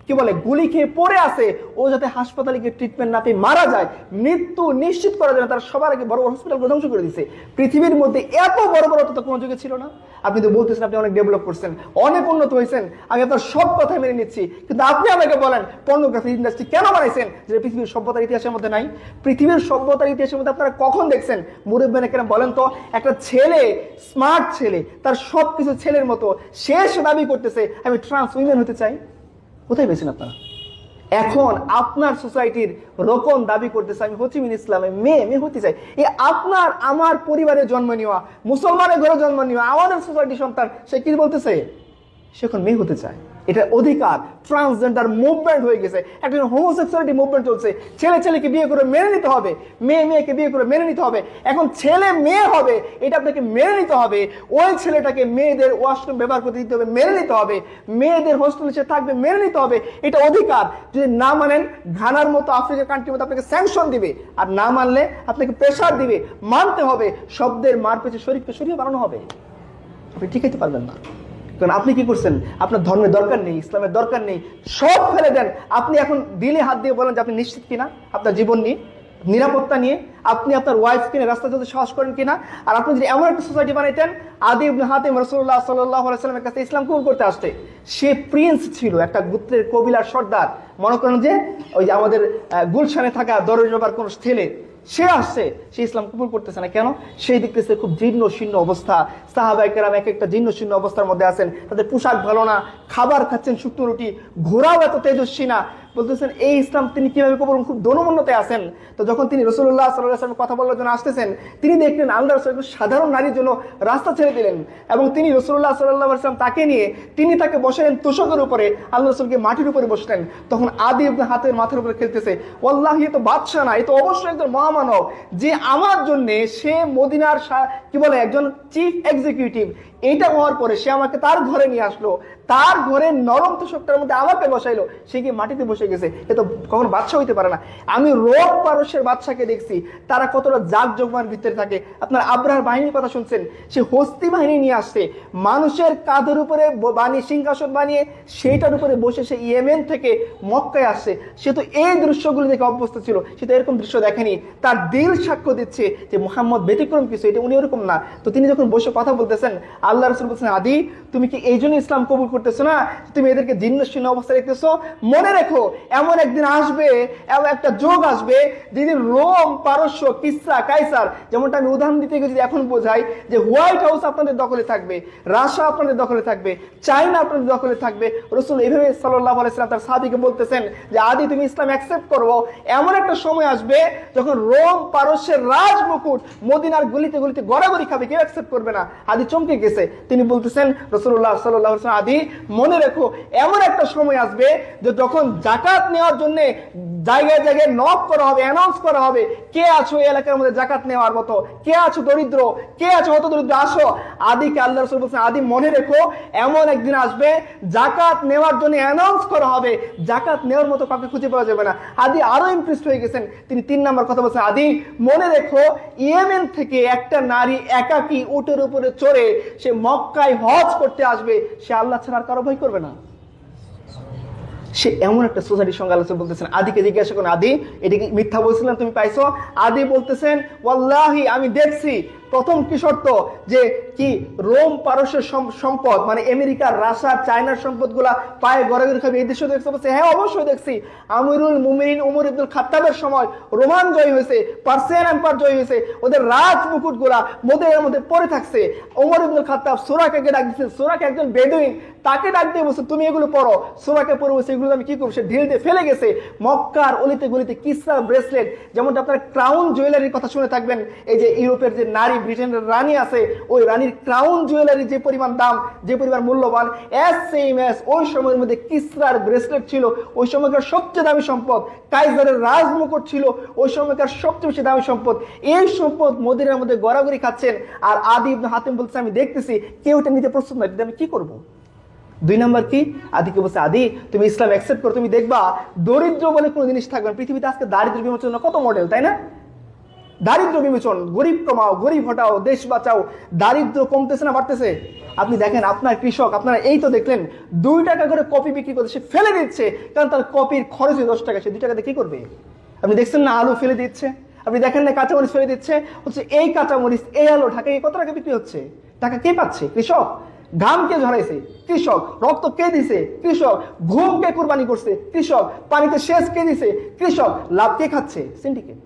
কি বলে গুলি খেয়ে পড়ে আছে, ও যাতে হাসপাতালে গিয়ে ট্রিটমেন্ট না পেয়ে মারা যায়, মৃত্যু নিশ্চিত করার জন্য তারা সবার আগে বড় বড় হসপিটালগুলো ধ্বংস করে দিয়েছে। পৃথিবীর মধ্যে এত বড় বড় তো কোনো যুগে ছিল না। আপনি তো বলতেছেন আপনি অনেক ডেভেলপ করছেন, অনেক উন্নত হয়েছেন, আমি আপনার সব কথা মেনে নিচ্ছি, কিন্তু আপনি আমাকে বলেন পর্নোগ্রাফি ইন্ডাস্ট্রি কেন বানাইছেন যেটা পৃথিবীর সভ্যতার ইতিহাসের মধ্যে নাই? পৃথিবীর সভ্যতার ইতিহাসের মধ্যে আপনারা কখন দেখছেন? মুরব্বী কেন বলেন তো, একটা ছেলে, স্মার্ট ছেলে, তার সবকিছু ছেলের মতো, শেষ দাবি করতেছে আমি ট্রান্স উইমেন হতে চাই। কোথায় পেয়েছেন আপনারা? এখন আপনার সোসাইটির রকম দাবি করতেছে আমি হোচিমিন ইসলামে মেয়ে হতে চাই। এই আপনার আমার পরিবারে জন্ম নেওয়া, মুসলমানের ঘরে জন্ম নেওয়া আমাদের সোসাইটির সন্তান, সে কি বলতেছে? সে এখন মেয়ে হতে চায়। এটা অধিকার। ট্রান্সজেন্ডার মুভমেন্ট হয়ে গেছে, একটা হোমোসেক্সুয়ালিটি মুভমেন্ট চলছে। ছেলে ছেলেকে বিয়ে করে মেনে নিতে হবে, মেয়ে মেয়েকে বিয়ে করে মেনে নিতে হবে। এখন ছেলে মেয়ে হবে, এটা আপনাকে মেনে নিতে হবে। ওই ছেলেটাকে মেয়েদের ওয়াশরুম ব্যবহার করতে দিতে হবে, মেনে নিতে হবে। মেয়েদের হোস্টেলে সে থাকবে, মেনে নিতে হবে। এটা অধিকার। যদি না মানেন, ঘানার মতো আফ্রিকার কান্ট্রির মতো আপনাকে স্যাংশন দিবে, আর না মানলে আপনাকে প্রেশার দিবে। মানতে হবে। শব্দের মার পেছে শরীরকে সরিয়ে বানানো হবে। আপনি ঠিকাইতে পারবেন না। কারণ আপনি কি করছেন? আপনার ধর্মের দরকার নেই, ইসলামের দরকার নেই, সব ফেলে দেন। আপনি এখন দিলে হাত দিয়ে বলেন যে আপনি নিশ্চিত কিনা আপনার জীবন নিয়ে, নিরাপত্তা নিয়ে, আপনি আপনার ওয়াইফকে নিয়ে রাস্তা চলতে সাহস করেন কিনা। আর আপনি যদি এমন একটা সোসাইটি বানাইতেন, আদি ইবনে হাতিম রাসূলুল্লাহ সাল্লাল্লাহু আলাইহি ওয়াসাল্লামের কাছে ইসলাম কবুল করতে আসতে, সে প্রিন্স ছিল, একটা গোত্রের কবিলার সর্দার। মনে করেন যে ওই যে আমাদের গুলশানে থাকা দরজ বাবার কোন ছেলে, সে আসছে, সে ইসলাম কবুল করতেছে না কেন? সেই দেখতেছে খুব জীর্ণ শীর্ণ অবস্থা। সাহাবায়ে কেরাম এক একটা জীর্ণ শীর্ণ অবস্থার মধ্যে আছেন, তাদের পোশাক ভালো না, খাবার খাচ্ছেন শুকনো রুটি, ঘোড়াও এত তেজস্বী না। বলতেছেন এই ইসলাম তিনি কিভাবে কবুল? খুব দনমন্যতে আছেন। তো যখন তিনি রাসূলুল্লাহ সাল্লাল্লাহু আলাইহি ওয়াসাল্লামের কথা বলার জন্য আসতেছেন, তিনি দেখলেন আল্লাহ রাসূল একজন সাধারণ নারীর জন্য রাস্তা ছেড়ে দিলেন, এবং তিনি রাসূলুল্লাহ সাল্লাল্লাহু আলাইহি ওয়াসাল্লাম তাকে নিয়ে তিনি তাকে বসালেন তোশকের উপরে, আল্লাহ রাসূলকে মাটির উপরে বসলেন। তখন আদি ইবনে হাতের মাথার উপরে খেলতেছে, ওয়াল্লাহি এ তো বাদশা না, এ তো অবশ্যই একজন মহামানব, যে আমার জন্য সে মদিনার কি বলে একজন চিফ এক্সিকিউটিভ। এইটা হওয়ার পরে সে আমাকে তার ঘরে নিয়ে আসলো, তার ঘরে নরম তোষকটার মধ্যে আমাকে বসাইলো, সে গিয়ে মাটিতে বসে গেছে। এ তো কখনো বাদশা হইতে পারে না। আমি রোম পারস্যের বাদশাকে দেখছি, তারা কতটা জাঁকজমকের ভিতরে থাকে। আপনার আব্রাহার বাহিনীর কথা শুনছেন, সে হস্তি বাহিনী নিয়ে আসছে, মানুষের কাঁধের উপরে বানিয়ে সিংহাসন বানিয়ে সেইটার উপরে বসে সে ইয়েমেন থেকে মক্কায় আসছে। সে তো এই দৃশ্যগুলো দেখে অভ্যস্ত ছিল, সে তো এরকম দৃশ্য দেখেনি। তার দিল সাক্ষ্য দিচ্ছে যে মুহাম্মদ ব্যতিক্রম কিছু, এটা উনি এরকম না। তো তিনি যখন বসে কথা বলতেছেন, আল্লাহ রাসূল বলছেন, আদি তুমি কি এই জন্য ইসলাম কবুল করতেছো না? তুমি এদেরকে জীর্ণ শীর্ণ অবস্থায় দেখতেছো? মনে রেখো, এমন একদিন আসবে, এমন একটা যুগ আসবে যেদিন রোম, পারস্য, কিসরা, কাইসার, যেমনটা আমি উদাহরণ দিতে গিয়ে যদি এখন বোঝাই, যে হোয়াইট হাউস আপনাদের দখলে থাকবে, রাশিয়া আপনাদের দখলে থাকবে, চায়না আপনাদের দখলে থাকবে। রাসূল এইভাবে সাল্লাল্লাহু আলাইহি ওয়াসাল্লাম তার সাহাবীকে বলতেছেন যে আদি তুমি ইসলাম অ্যাকসেপ্ট করো। এমন একটা সময় আসবে যখন রোম, পারস্যের রাজমুকুট মদিনার গলিতে গলিতে গড়াগড়ি খাবে, কেউ অ্যাকসেপ্ট করবে না। আদি চমকে গেছে। তিনি বলতেছেন রাসূলুল্লাহ সাল্লাল্লাহু আলাইহি ওয়াসাল্লাম, আদি মনে রেখো এমন একটা সময় আসবে যে যখন জাকাত নেওয়ার জন্য জায়গায় জায়গায় নক করা হবে, অ্যানাউন্স করা হবে, কে আছো এই এলাকার মধ্যে জাকাত নেওয়ার মতো, কে আছো দরিদ্র, কে আছো হত দরিদ্র, আসো। আদিকে আল্লাহ রাসূল বলছেন, আদি মনে রেখো এমন একদিন আসবে জাকাত নেওয়ার জন্য অ্যানাউন্স করা হবে, জাকাত নেওয়ার মতো কাউকে খুঁজে পাওয়া যাবে না। আদি আরো ইমপ্রেসড হয়ে গেছেন, তিনি 3 নম্বর কথা বলছেন, আদি মনে রেখো ইয়েমেন থেকে একটা নারী একাকী উটের উপরে চড়ে সে মক্কায় হজ করতে আসবে, সে আল্লাহ ছাড়া আর কারো ভয় করবে না। সে এমন একটা সোসাইটির সঙ্গে আলোচনা বলতেছেন। আদিকে জিজ্ঞাসা করেন, আদি এটা কি মিথ্যা বলছিলাম তুমি পাইছো? আদি বলতেছেন, ওয়াল্লাহি আমি দেখছি। প্রথম কি শর্ত? যে কি রোম পারস্যের সম্পদ মানে আমেরিকা, রাশিয়া, চায়নার সম্পদগুলা পায়ে গড়াগড়ি খাবে, এই দেশে দেখতে পাচ্ছে? হ্যাঁ অবশ্যই দেখছি। আমিরুল মুমিনিন উমর ইবনুল খাত্তাবের সময় রোমান জয় হয়েছে, পার্সিয়ান এম্পায়ার জয় হয়েছে, ওদের রাজ মুকুটগুলা মদিনার মধ্যে পড়ে থাকছে। উমর ইবনুল খাত্তাব সুরাকে ডাক দিচ্ছেন, সুরাকে একজন বেদুইন, তাকে ডাক দিয়ে বলছে তুমি এগুলো পড়ো। সুরাকে পড়ে বলছে এগুলো আমি কি করবো? সে ঢিল দিয়ে ফেলে গেছে। মক্কার অলিতে গলিতে কিসরার ব্রেসলেট, যেমনটা আপনারা ক্রাউন জুয়েলারির কথা শুনে থাকবেন, এই যে ইউরোপের যে নারী, ব্রিটেনের রানী আছে, ওই রানীর ক্রাউন জুয়েলারি যে পরিমাণ দাম, যে পরিমাণ মূল্যবান, সেম ওই সময়ের মধ্যে কিসরার ব্রেসলেট ছিল ওই সময়কার সবচেয়ে দামি সম্পদ। কাইজারের রাজমুকুট ছিল ওই সময়কার সবচেয়ে বেশি দামি সম্পদ। এই সম্পদ মদিনার মধ্যে গড়াগড়ি খাচ্ছেন, আর আদি ইবনে হাতিম বলছে আমি দেখতেছি কেউ এটা নিতে প্রস্তুত নয়, আমি কি করবো? 2 নম্বর কি? আদিকে বলছে, আদি তুমি ইসলাম অ্যাকসেপ্ট করো, তুমি দেখবা দরিদ্র বলে কোনো জিনিস থাকবে না পৃথিবীতে। আজকে দারিদ্র বিমোচন কত মডেল, তাই না? দারিদ্র বিমোচন, গরিব কমাও, গরিব হটাও, দেশ বাঁচাও। দারিদ্র কমতেছে না বাড়তেছে? আপনি দেখেন আপনার কৃষক, আপনারা এই তো দেখলেন 2 টাকা করে কপি বিক্রি করতে সে ফেলে দিচ্ছে, কারণ তার কপির খরচ 10 টাকা, সে 2 টাকাতে কি করবে? আপনি দেখছেন না আলু ফেলে দিচ্ছে, আপনি দেখেন না কাঁচামরিচ ফেলে দিচ্ছে, হচ্ছে এই কাঁচামরিচ এই আলু ঢাকায় কত টাকা বিক্রি হচ্ছে? টাকা কে পাচ্ছে? কৃষক। ঘাম কে ঝরাইছে? কৃষক। রক্ত কে দিছে? কৃষক। ঘুম কে কুরবানি করছে? কৃষক। পানিতে সেচ কে দিছে? কৃষক। লাভ কে খাচ্ছে? সিন্ডিকেট।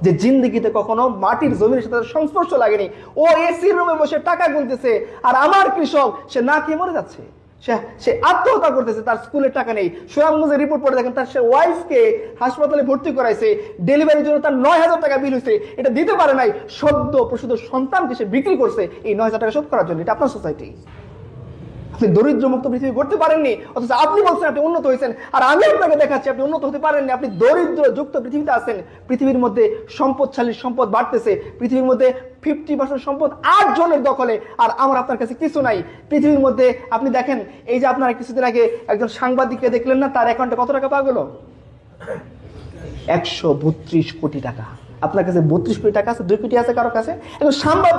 যে জিন্দিগিতে কখনো মাটির জমির সাথে সংস্পর্শ লাগেনি, ও এসির রুমে বসে টাকা গুনতেছে, আর আমার কৃষক সে না খেয়ে মরে যাচ্ছে, সে আত্মহত্যা করতেছে, তার স্কুলের টাকা নেই। সুনামগঞ্জের রিপোর্ট পড়ে দেখেন, তার সে ওয়াইফকে হাসপাতালে ভর্তি করাইছে, ডেলিভারির জন্য তার 9,000 টাকা বিল হয়েছে, এটা দিতে পারে নাই, সদ্য প্রসূত সন্তানকে সে বিক্রি করছে এই 9,000 টাকা শোধ করার জন্য। এটা আপনার সোসাইটি। আপনি দরিদ্র মুক্ত পৃথিবী করতে পারেননি, অথচ আপনি বলছেন আপনি উন্নত হয়েছেন, আর আমি আপনাকে দেখাচ্ছি আপনি উন্নত হতে পারেননি। আপনি দরিদ্র যুক্ত পৃথিবীতে আছেন। পৃথিবীর মধ্যে সম্পদশালী সম্পদ বাড়তেছে, পৃথিবীর মধ্যে 50% সম্পদ 8 জনের দখলে, আর আমার আপনার কাছে কিছু নাই। পৃথিবীর মধ্যে আপনি দেখেন, এই যে আপনারা কিছুদিন আগে একজন সাংবাদিককে দেখলেন না, তার অ্যাকাউন্টে কত টাকা পাওয়া গেল? 132 কোটি টাকা। আপনার কাছে 32 কোটি টাকা আছে, 2 কোটি আছে কারো কাছে? এখন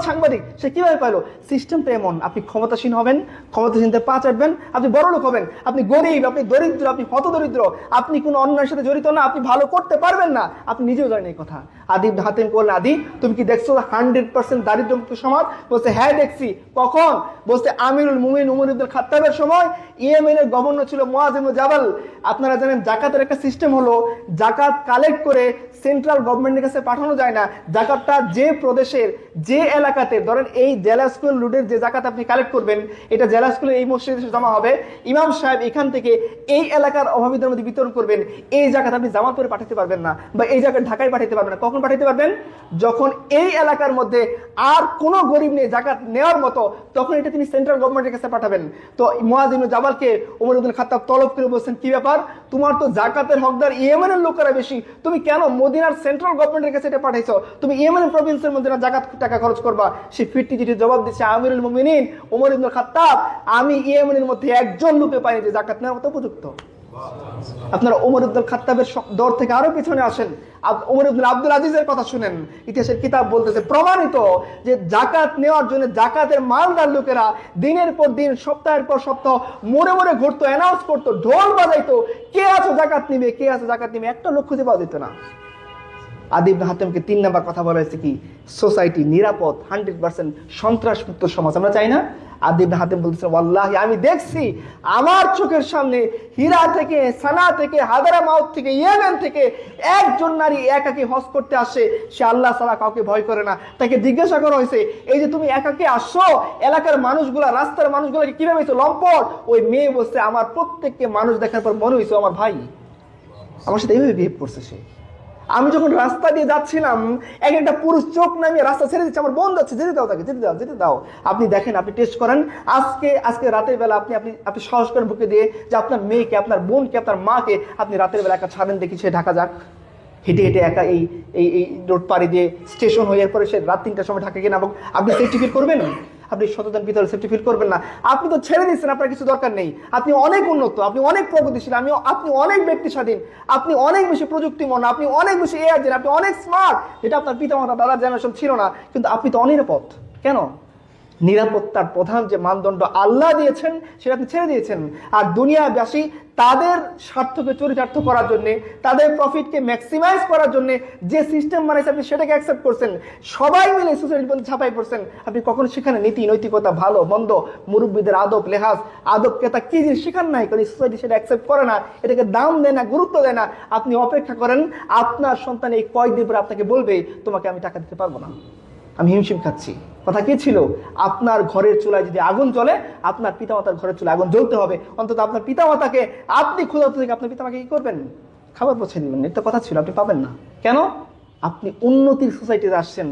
সাংবাদিক সে কিভাবে পাইলো? সিস্টেমটা এমন, আপনি ক্ষমতাসীন হবেন, ক্ষমতাসীনতে পা চাটবেন, আপনি বড় লোক হবেন, আপনি গরিব, আপনি দরিদ্র, আপনি হত দরিদ্র, আপনি কোনো অন্যায়ের সাথে জড়িত না, আপনি ভালো করতে পারবেন না, আপনি নিজেও জানেন এই কথা। আদি ইবনে হাতিম বললেন, আদি তুমি কি দেখছো 100% দারিদ্র্যমুক্ত সমাজ? বলছে হ্যাঁ দেখছি। কখন? বলছে আমিরুল মুমিনিন উমর ইবনুল খাত্তাবের সময় ইয়েমেনের গভর্নর ছিল মুআজ ইবনে জাবাল। আপনারা জানেন জাকাতের একটা সিস্টেম হলো, জাকাত কালেক্ট করে সেন্ট্রাল গভর্নমেন্টের কাছে পাঠানো যায় না। জাকাতটা যে প্রদেশের যে এলাকাতে, ধরেন এই জেলা স্কুল রোডের যে জাকাত আপনি কালেক্ট করবেন, এটা জেলা স্কুলে এই মসজিদে জমা হবে, ইমাম সাহেব এখান থেকে এই এলাকার অভাবীদের মধ্যে বিতরণ করবেন। এই জাকাত আপনি জামালপুরে পাঠাতে পারবেন না, বা এই জায়গায় ঢাকায় পাঠাতে পারবেন না। কখন পাঠাতে পারবেন? যখন এই এলাকার মধ্যে আর কোনো গরিব নেই জাকাত নেওয়ার মতো, তখন এটা তিনি সেন্ট্রাল গভর্নমেন্টের কাছে পাঠাবেন। তো মুআজ ইবনে জাবালকে ওমর ইবনে খাত্তাব তলব করে বলছেন, কি ব্যাপার, তোমার তো জাকাতের হকদার ইয়েমেনের লোকেরা বেশি, তুমি কেন মদিনার সেন্ট্রাল গভর্নমেন্টের কাছে এটা পাঠাইছো? তুমি ইয়েমেনের প্রভিন্সের মধ্যে না জাকাত টাকা খরচ করবা? সে ফিরতি চিঠি জবাব দিচ্ছে, আমিরুল মুমিনিন ওমর ইবনে খাত্তাব, আমি ইয়েমেনের মধ্যে একজন লোকে পাইনি যে জাকাত নেওয়ার মতো উপযুক্ত। আপনারা ওমর ইবনে খাত্তাবের দর থেকে আরো পিছনে আসেন, ওমর ইবনে আব্দুল আজিজের কথা শুনেন। ইতিহাসের কিতাব বলতেছে প্রমাণিত যে জাকাত নেওয়ার জন্য জাকাতের মালদার লোকেরা দিনের পর দিন, সপ্তাহের পর সপ্তাহ মোড়ে মোড়ে ঘুরতো, অ্যানাউন্স করতো, ঢোল বাজাইতো, কে আছো জাকাত নিবে, কে আছো জাকাত নিবে, একটা লোক খুঁজে পাওয়া যেত না। আদি ইবনে হাতিমকে 3 নাম্বার কথা বলা হয়েছে কি? সোসাইটি নিরাপদ, 100% সন্ত্রাস মুক্ত সমাজ আমরা চাই না। আদি ইবনে হাতিম বলতেছে, ওয়াল্লাহি আমি দেখছি আমার চোখের সামনে হীরা থেকে, সানা থেকে, হাদারামাউত থেকে, ইয়েমেন থেকে একজন নারী একাকী হজ করতে আসে, সে আল্লাহ ছাড়া কাউকে ভয় করে না। তাকে জিজ্ঞাসা করা হয়েছে, এই যে তুমি একাকী আসছো, এলাকার মানুষগুলা, রাস্তার মানুষগুলাকে কিভাবে হয়েছে লম্পট? ওই মেয়ে বলছে, আমার প্রত্যেককে মানুষ দেখার পর মনে হয়েছে আমার ভাই, আমার সাথে এইভাবে বিহেভ করছে সে। আমি যখন রাস্তা দিয়ে যাচ্ছিলাম, এক একটা পুরুষ চোখ নামিয়ে রাস্তা ছেড়ে দিচ্ছে, আমার বোন যাচ্ছে, যেতে দাও তাকে, যেতে দাও, যেতে দাও। আপনি দেখেন, আপনি টেস্ট করেন, আজকে রাতের বেলা আপনি আপনি আপনি সাহস করেন বুকে দিয়ে যে আপনার মেয়েকে, আপনার বোনকে, আপনার মাকে আপনি রাতের বেলা একা ছাড়েন, দেখি সে ঢাকা যাক, হেঁটে হেঁটে একা এই এই রোড পাড়ি দিয়ে স্টেশন হয়ে এরপরে সে রাত 3টার সময় ঢাকা কিনা, এবং আপনি সেফটি ফিল করবেন? আপনি সচেতন পিতা সেফটি ফিল করবেন না। আপনি তো ছেড়ে দিচ্ছেন, আপনার কিছু দরকার নেই। আপনি অনেক উন্নত, আপনি অনেক প্রগতিশীল, আপনি অনেক ব্যক্তি স্বাধীন, আপনি অনেক বেশি প্রযুক্তিমন, আপনি অনেক বেশি এআই জেন, আপনি অনেক স্মার্ট, যেটা আপনার পিতামাতা দাদা জেনারেশন ছিল না। কিন্তু আপনি তো অনিরাপদ। কেন? নিরাপত্তার প্রধান যে মানদণ্ড আল্লাহ দিয়েছেন সেটা আপনি ছেড়ে দিয়েছেন। আর দুনিয়াবাসী তাদের স্বার্থকে চরিতার্থ করার জন্যে, তাদের প্রফিটকে ম্যাক্সিমাইজ করার জন্য যে সিস্টেম বানাইছে আপনি সেটাকে অ্যাকসেপ্ট করছেন। সবাই মিলে সোসাইটির মধ্যে ছাপাই পড়ছেন। আপনি কখনো সেখানে নীতি নৈতিকতা, ভালো মন্দ, মুরব্বীদের আদব লেহাজ, আদব কেতা কি জিনিস শেখান নাই, কারণ সোসাইটি সেটা অ্যাকসেপ্ট করে না, এটাকে দাম দেয় না, গুরুত্ব দেয় না। আপনি অপেক্ষা করেন, আপনার সন্তান এই কয়েকদিন পরে আপনাকে বলবে তোমাকে আমি টাকা দিতে পারবো না, আমি হিমশিম খাচ্ছি। কথা কি ছিল? আপনার ঘরের চুলায় যদি আগুন জ্বলে, আপনার পিতামাতার ঘরের চুলায় আগুন জ্বলতে হবে। অন্তত আপনার পিতামাতাকে, আপনি ক্ষুধার্ত থেকে আপনার পিতামাতাকে কি করবেন? খাবার পৌঁছে দিবেন। এটা কথা ছিল, আপনি পাবেন না। কেন? আপনি উন্নতির সোসাইটিতে আসছেন,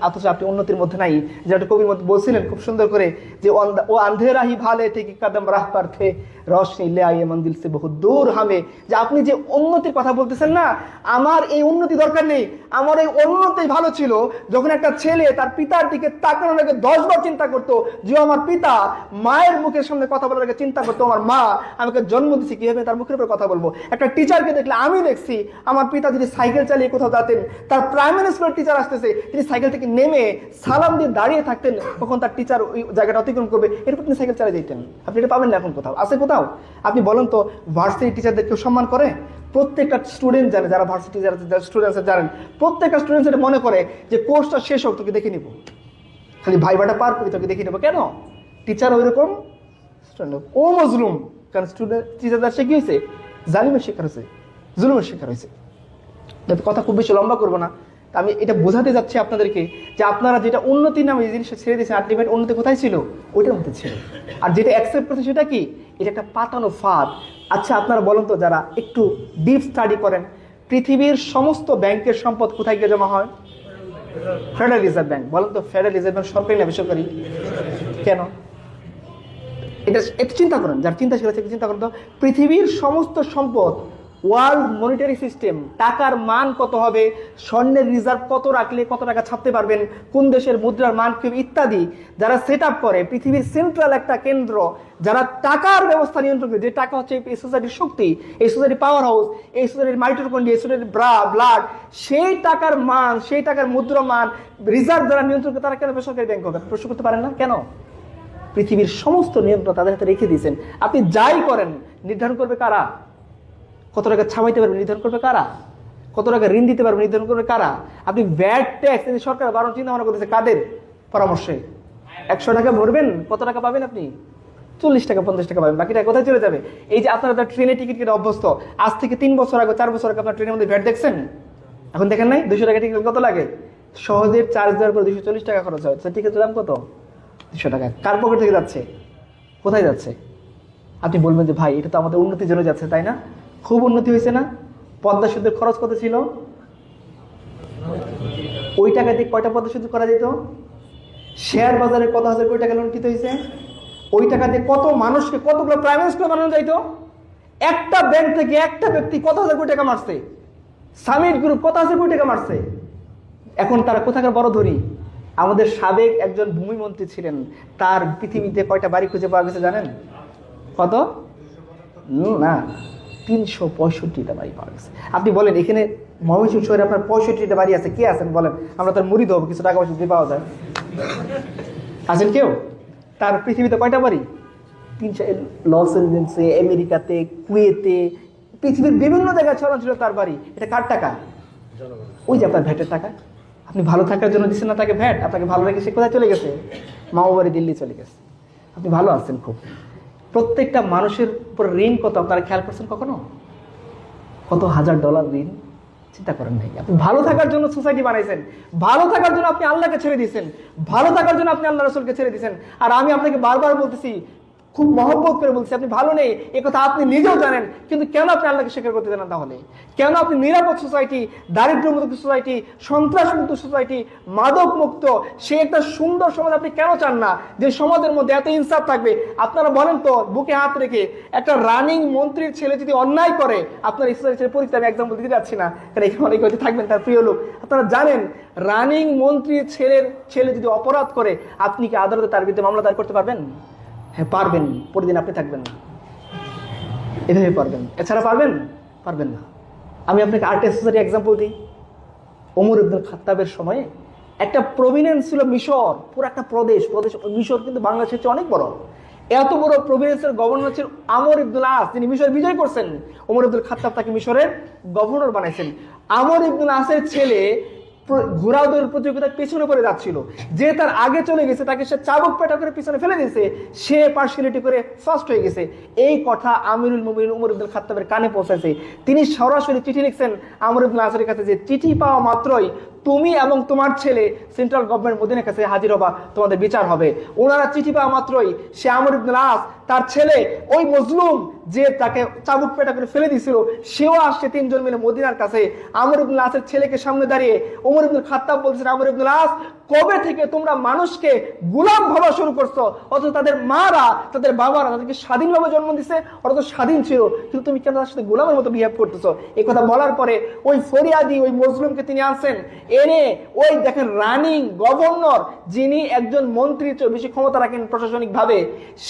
অথচ আপনি উন্নতির মধ্যে নাই। যেটা কবির মধ্যে বলছিলেন খুব সুন্দর করে, যে ও আন্ধেরা হি ভালে থেকে কদম রাহ পার থে, রোশনি লে আয়ে মন্দির সে বহু দূর হামে। যে আপনি যে উন্নতির কথা বলতেছেন না, আমার এই উন্নতি দরকার নেই। আমার এই উন্নতি ভালো ছিল যখন একটা ছেলে তার পিতার দিকে তাকানোর আগে 10 বার চিন্তা করতো যে আমার পিতা, মায়ের মুখের সামনে কথা বলার আগে চিন্তা করতো আমার মা আমাকে জন্ম দিচ্ছে, কিভাবে তার মুখের উপর কথা বলবো। একটা টিচারকে দেখলে আমি দেখছি আমার পিতা যদি সাইকেল চালিয়ে কোথাও যেতেন, তার প্রাইমারি স্কুলের টিচার আসতেছে, তিনি সাইকেল থেকে নেমে সালাম দিয়ে দাঁড়িয়ে থাকতেন, কখন তার টিচার ওই জায়গাটা অতিক্রম করবে, এরপর তিনি সাইকেল চালিয়ে যেতেন। আপনি এটা পাবেন না এখন কোথাও, আছে কোথাও? আপনি বলেন তো, ভার্সিটি টিচারদের কেউ সম্মান করে? প্রত্যেকটা স্টুডেন্ট জানে, যারা ভার্সিটি স্টুডেন্টস জানেন, প্রত্যেকটা স্টুডেন্টস এটা মনে করে যে কোর্সটা শেষ হোক, তোকে দেখে নিব, খালি ভাইবাটা পার করি তোকে দেখে নেবো। কেন? টিচার ওই রকম, ও মজলুম। কারণ স্টুডেন্ট টিচারদের সে কি হয়েছে? জালিমের শিকার হয়েছে, জুলুমের শিকার হয়েছে। কথা খুব বেশি লম্বা করবো না। আমি এটা বোঝাতে যাচ্ছি আপনাদেরকে যে আপনারা যেটা উন্নতি নামে এই জিনিসটা ছেড়ে দিয়েছেন, আলটিমেট উন্নতি কোথায় ছিল? ওইটার মধ্যে ছিল। আর যেটা অ্যাকসেপ্ট করছে সেটা কি? এটা একটা পাতানো ফাঁদ। আচ্ছা আপনারা বলেন তো, যারা একটু ডিপ স্টাডি করেন, পৃথিবীর সমস্ত ব্যাংকের সম্পদ কোথায় গিয়ে জমা হয়? Federal reserve bank. বলেন তো, ফেডারেল রিজার্ভ ব্যাংক সরকারি না বেসরকারি? কেন? এটা একটু চিন্তা করেন, যার চিন্তাশীল আছে চিন্তা করেন তো, পৃথিবীর সমস্ত সম্পদ, ওয়ার্ল্ড মনিটারি সিস্টেম, টাকার মান কত হবে, স্বর্ণের রিজার্ভ কত রাখলে কত টাকা ছাপতে পারবেন, কোন দেশের মুদ্রার মান কি ইত্যাদি যারা সেট আপ করে, পৃথিবীর সেন্ট্রাল একটা কেন্দ্র যারা টাকার ব্যবস্থা নিয়ন্ত্রণ করে, যে টাকা হচ্ছে এই সোসাইটির শক্তি, এই সোসাইটির পাওয়ার হাউস, এই সোসাইটির মাইটোকন্ড্রিয়া, এই সোসাইটির ব্লাড, সেই টাকার মান, সেই টাকার মুদ্রা মান, রিজার্ভ যারা নিয়ন্ত্রণ করে, তারা কেন বেসরকারি ব্যাংক হবে? প্রশ্ন করতে পারেন না কেন? পৃথিবীর সমস্ত নিয়ন্ত্রণ তাদের হাতে রেখে দিয়েছেন। আপনি যাই করেন নির্ধারণ করবে কারা? কত টাকা ছাপাইতে পারবে নির্ধারণ করবে কারা? কত টাকা ঋণ দিতে পারবে নির্ধারণ করবে কারা? আপনি ভ্যাট ট্যাক্স সরকার বাড়ানোর চিন্তা ভাবনা করতেছে কাদের পরামর্শে? 100 টাকা ভরবেন, কত টাকা পাবেন আপনি? 40 টাকা 50 টাকা পাবেন, বাকি টাকা কোথায় চলে যাবে? এই যে আপনারা ট্রেনে টিকিট কেটে অভ্যস্ত, আজ থেকে 3 বছর আগে 4 বছর আগে আপনার ট্রেনের মধ্যে ভ্যাট দেখছেন? এখন দেখেন নাই? 200 টাকা টিকিট কত লাগে? সহজের চার্জ দেওয়ার পর 240 টাকা খরচ হয়। টিকিটের দাম কত? 200 টাকা। কার পকেট থেকে যাচ্ছে? কোথায় যাচ্ছে? আপনি বলবেন যে ভাই এটা তো আমাদের উন্নতির জন্য যাচ্ছে, তাই না? খুব উন্নতি হয়েছে না? পদ্মা সেতুর খরচ কত ছিল? ওই টাকা দিয়ে কয়টা পদ্মা সেতু করা যেত? শেয়ার বাজারে কত হাজার কোটি টাকা লুণ্ঠিত হয়েছে? ওই টাকা দিয়ে কত মানুষকে, কতগুলো প্রাইমারি স্কুল বানানো যাইতো? একটা ব্যাংক থেকে একটা ব্যক্তি কত হাজার কোটি টাকা মারছে, সামিট গ্রুপ কত হাজার কোটি টাকা মারছে। এখন তারা কোথাকার বড় ধনী? আমাদের সাবেক একজন ভূমিমন্ত্রী ছিলেন, তার পৃথিবীতে কয়টা বাড়ি খুঁজে পাওয়া গেছে জানেন? কত? না, 365টা বাড়ি পাওয়া গেছে। আপনি বলেন এখানে ময়মনসিংহ শহরে আপনার 65টা বাড়ি আছে, কে আছেন বলেন? আমরা তার মুড়ি দেবো, কিছু টাকা পয়সা দিয়ে পাওয়া যায়। আছেন কেউ? তার পৃথিবীতে কয়টা বাড়ি? 300। লস এঞ্জেলসে, আমেরিকাতে, কুয়েতে, পৃথিবীর বিভিন্ন জায়গায় ছড়ানো ছিল তার বাড়ি। এটা কার টাকা? ওই যে আপনার ভ্যাটের টাকা। আপনি ভালো থাকার জন্য দিচ্ছেন না তাকে ভ্যাট, আপনাকে ভালো রেখে সে কোথায় চলে গেছে? মামা বাড়ি দিল্লি চলে গেছে। আপনি ভালো আছেন খুব। প্রত্যেকটা মানুষের উপর ঋণ কত আপনারা খেয়াল করছেন কখনো? কত হাজার ডলার ঋণ? চিন্তা করেন নাই। আপনি ভালো থাকার জন্য সোসাইটি বানাইছেন, ভালো থাকার জন্য আপনি আল্লাহকে ছেড়ে দিয়েছেন, ভালো থাকার জন্য আপনি আল্লাহ রসুলকে ছেড়ে দিয়েছেন। আর আমি আপনাকে বারবার বলতেছি, খুব মহব্বত করে বলছি, আপনি ভালো নেই এ কথা আপনি নিজেও জানেন, কিন্তু কেন আপনি আল্লাহকে স্বীকার করতে জানেন? তাহলে কেন আপনি নিরাপদ সোসাইটি, দারিদ্র্যমুক্ত সোসাইটি, সন্ত্রাসমুক্ত সোসাইটি, মাদক মুক্ত সে একটা সুন্দর সমাজ আপনি কেন চান না, যে সমাজের মধ্যে এত ইনসাফ থাকবে? আপনারা বলেন তো, বুকে হাত রেখে, একটা রানিং মন্ত্রীর ছেলে যদি অন্যায় করে, আপনার এই সোসাইটির পরিচয় আমি এক্সাম্পল দিতে যাচ্ছি না, কারণ এখানে অনেকে হয়তো থাকবেন তার প্রিয় লোক, আপনারা জানেন রানিং মন্ত্রীর ছেলে যদি অপরাধ করে, আপনি কি আদালতে তার বিরুদ্ধে মামলা দায়ের করতে পারবেন? হ্যাঁ পারবেন, পরদিন আপনি থাকবেন না, এভাবে পারবেন, এছাড়া পারবেন না। আমি আপনাকে আর্টেস্ট সোসাইটি এক্সাম্পল দিই। ওমর ইবনুল খাত্তাবের সময়ে একটা প্রভিনেন্স ছিল মিশর, পুরো একটা প্রদেশ, মিশর কিন্তু বাংলাদেশের চেয়ে অনেক বড়। এত বড় প্রভিনেন্সের গভর্নর ছিল আমর ইবনুল আস, তিনি মিশর বিজয় করছেন। ওমর ইবনুল খাত্তাব তাকে মিশরের গভর্নর বানাইছেন। আমর ইবনুল আসের ছেলে ঘোড়া দৌড়ের প্রতিযোগিতায় পেছনে পড়ে যাচ্ছিল, যে তার আগে চলে গেছে তাকে সে চাবুক পেটা করে পিছনে ফেলে দিয়েছে, সে পার্সিয়ালিটি করে ফার্স্ট হয়ে গেছে। এই কথা আমিরুল মুমিনিন ওমর ইবনুল খাত্তাবের কানে পৌঁছেছে। তিনি সরাসরি চিঠি লিখছেন আমর ইবনুল আসের কাছে, যে চিঠি পাওয়া মাত্রই তুমি এবং তোমার ছেলে সেন্ট্রাল গভর্নমেন্ট মদিনার কাছে হাজির হবা, তোমাদের বিচার হবে। ওনারা চিঠি পাওয়া মাত্রই সে আমর ইবনুল আস, তার ছেলে ওই মজলুম যে তাকে চাবুক পেটা করে ফেলে দিয়েছিল, সেও আসছে, তিনজন মিলে মদিনার কাছে। আমর ইবনুল আসের ছেলেকে সামনে দাঁড়িয়ে ওমর ইবনুল খাত্তাব বলছেন, আমর ইবনুল আস, কবে থেকে তোমরা মানুষকে গোলাম ভাবা শুরু করছো? অথচ তাদের মারা, তাদের বাবারা তাদেরকে স্বাধীনভাবে জন্ম দিছে, ওরা তো স্বাধীন ছিল, কিন্তু তুমি কেন তার সাথে গোলামের মতো বিহেভ করতেছো? এই কথা বলার পরে ওই ফরিয়াদি, ওই মজলুমকে তিনি আনছেন, এনে ওই দেখেন রানিং গভর্নর, যিনি একজন মন্ত্রীর চেয়ে বেশি ক্ষমতা রাখেন প্রশাসনিক ভাবে,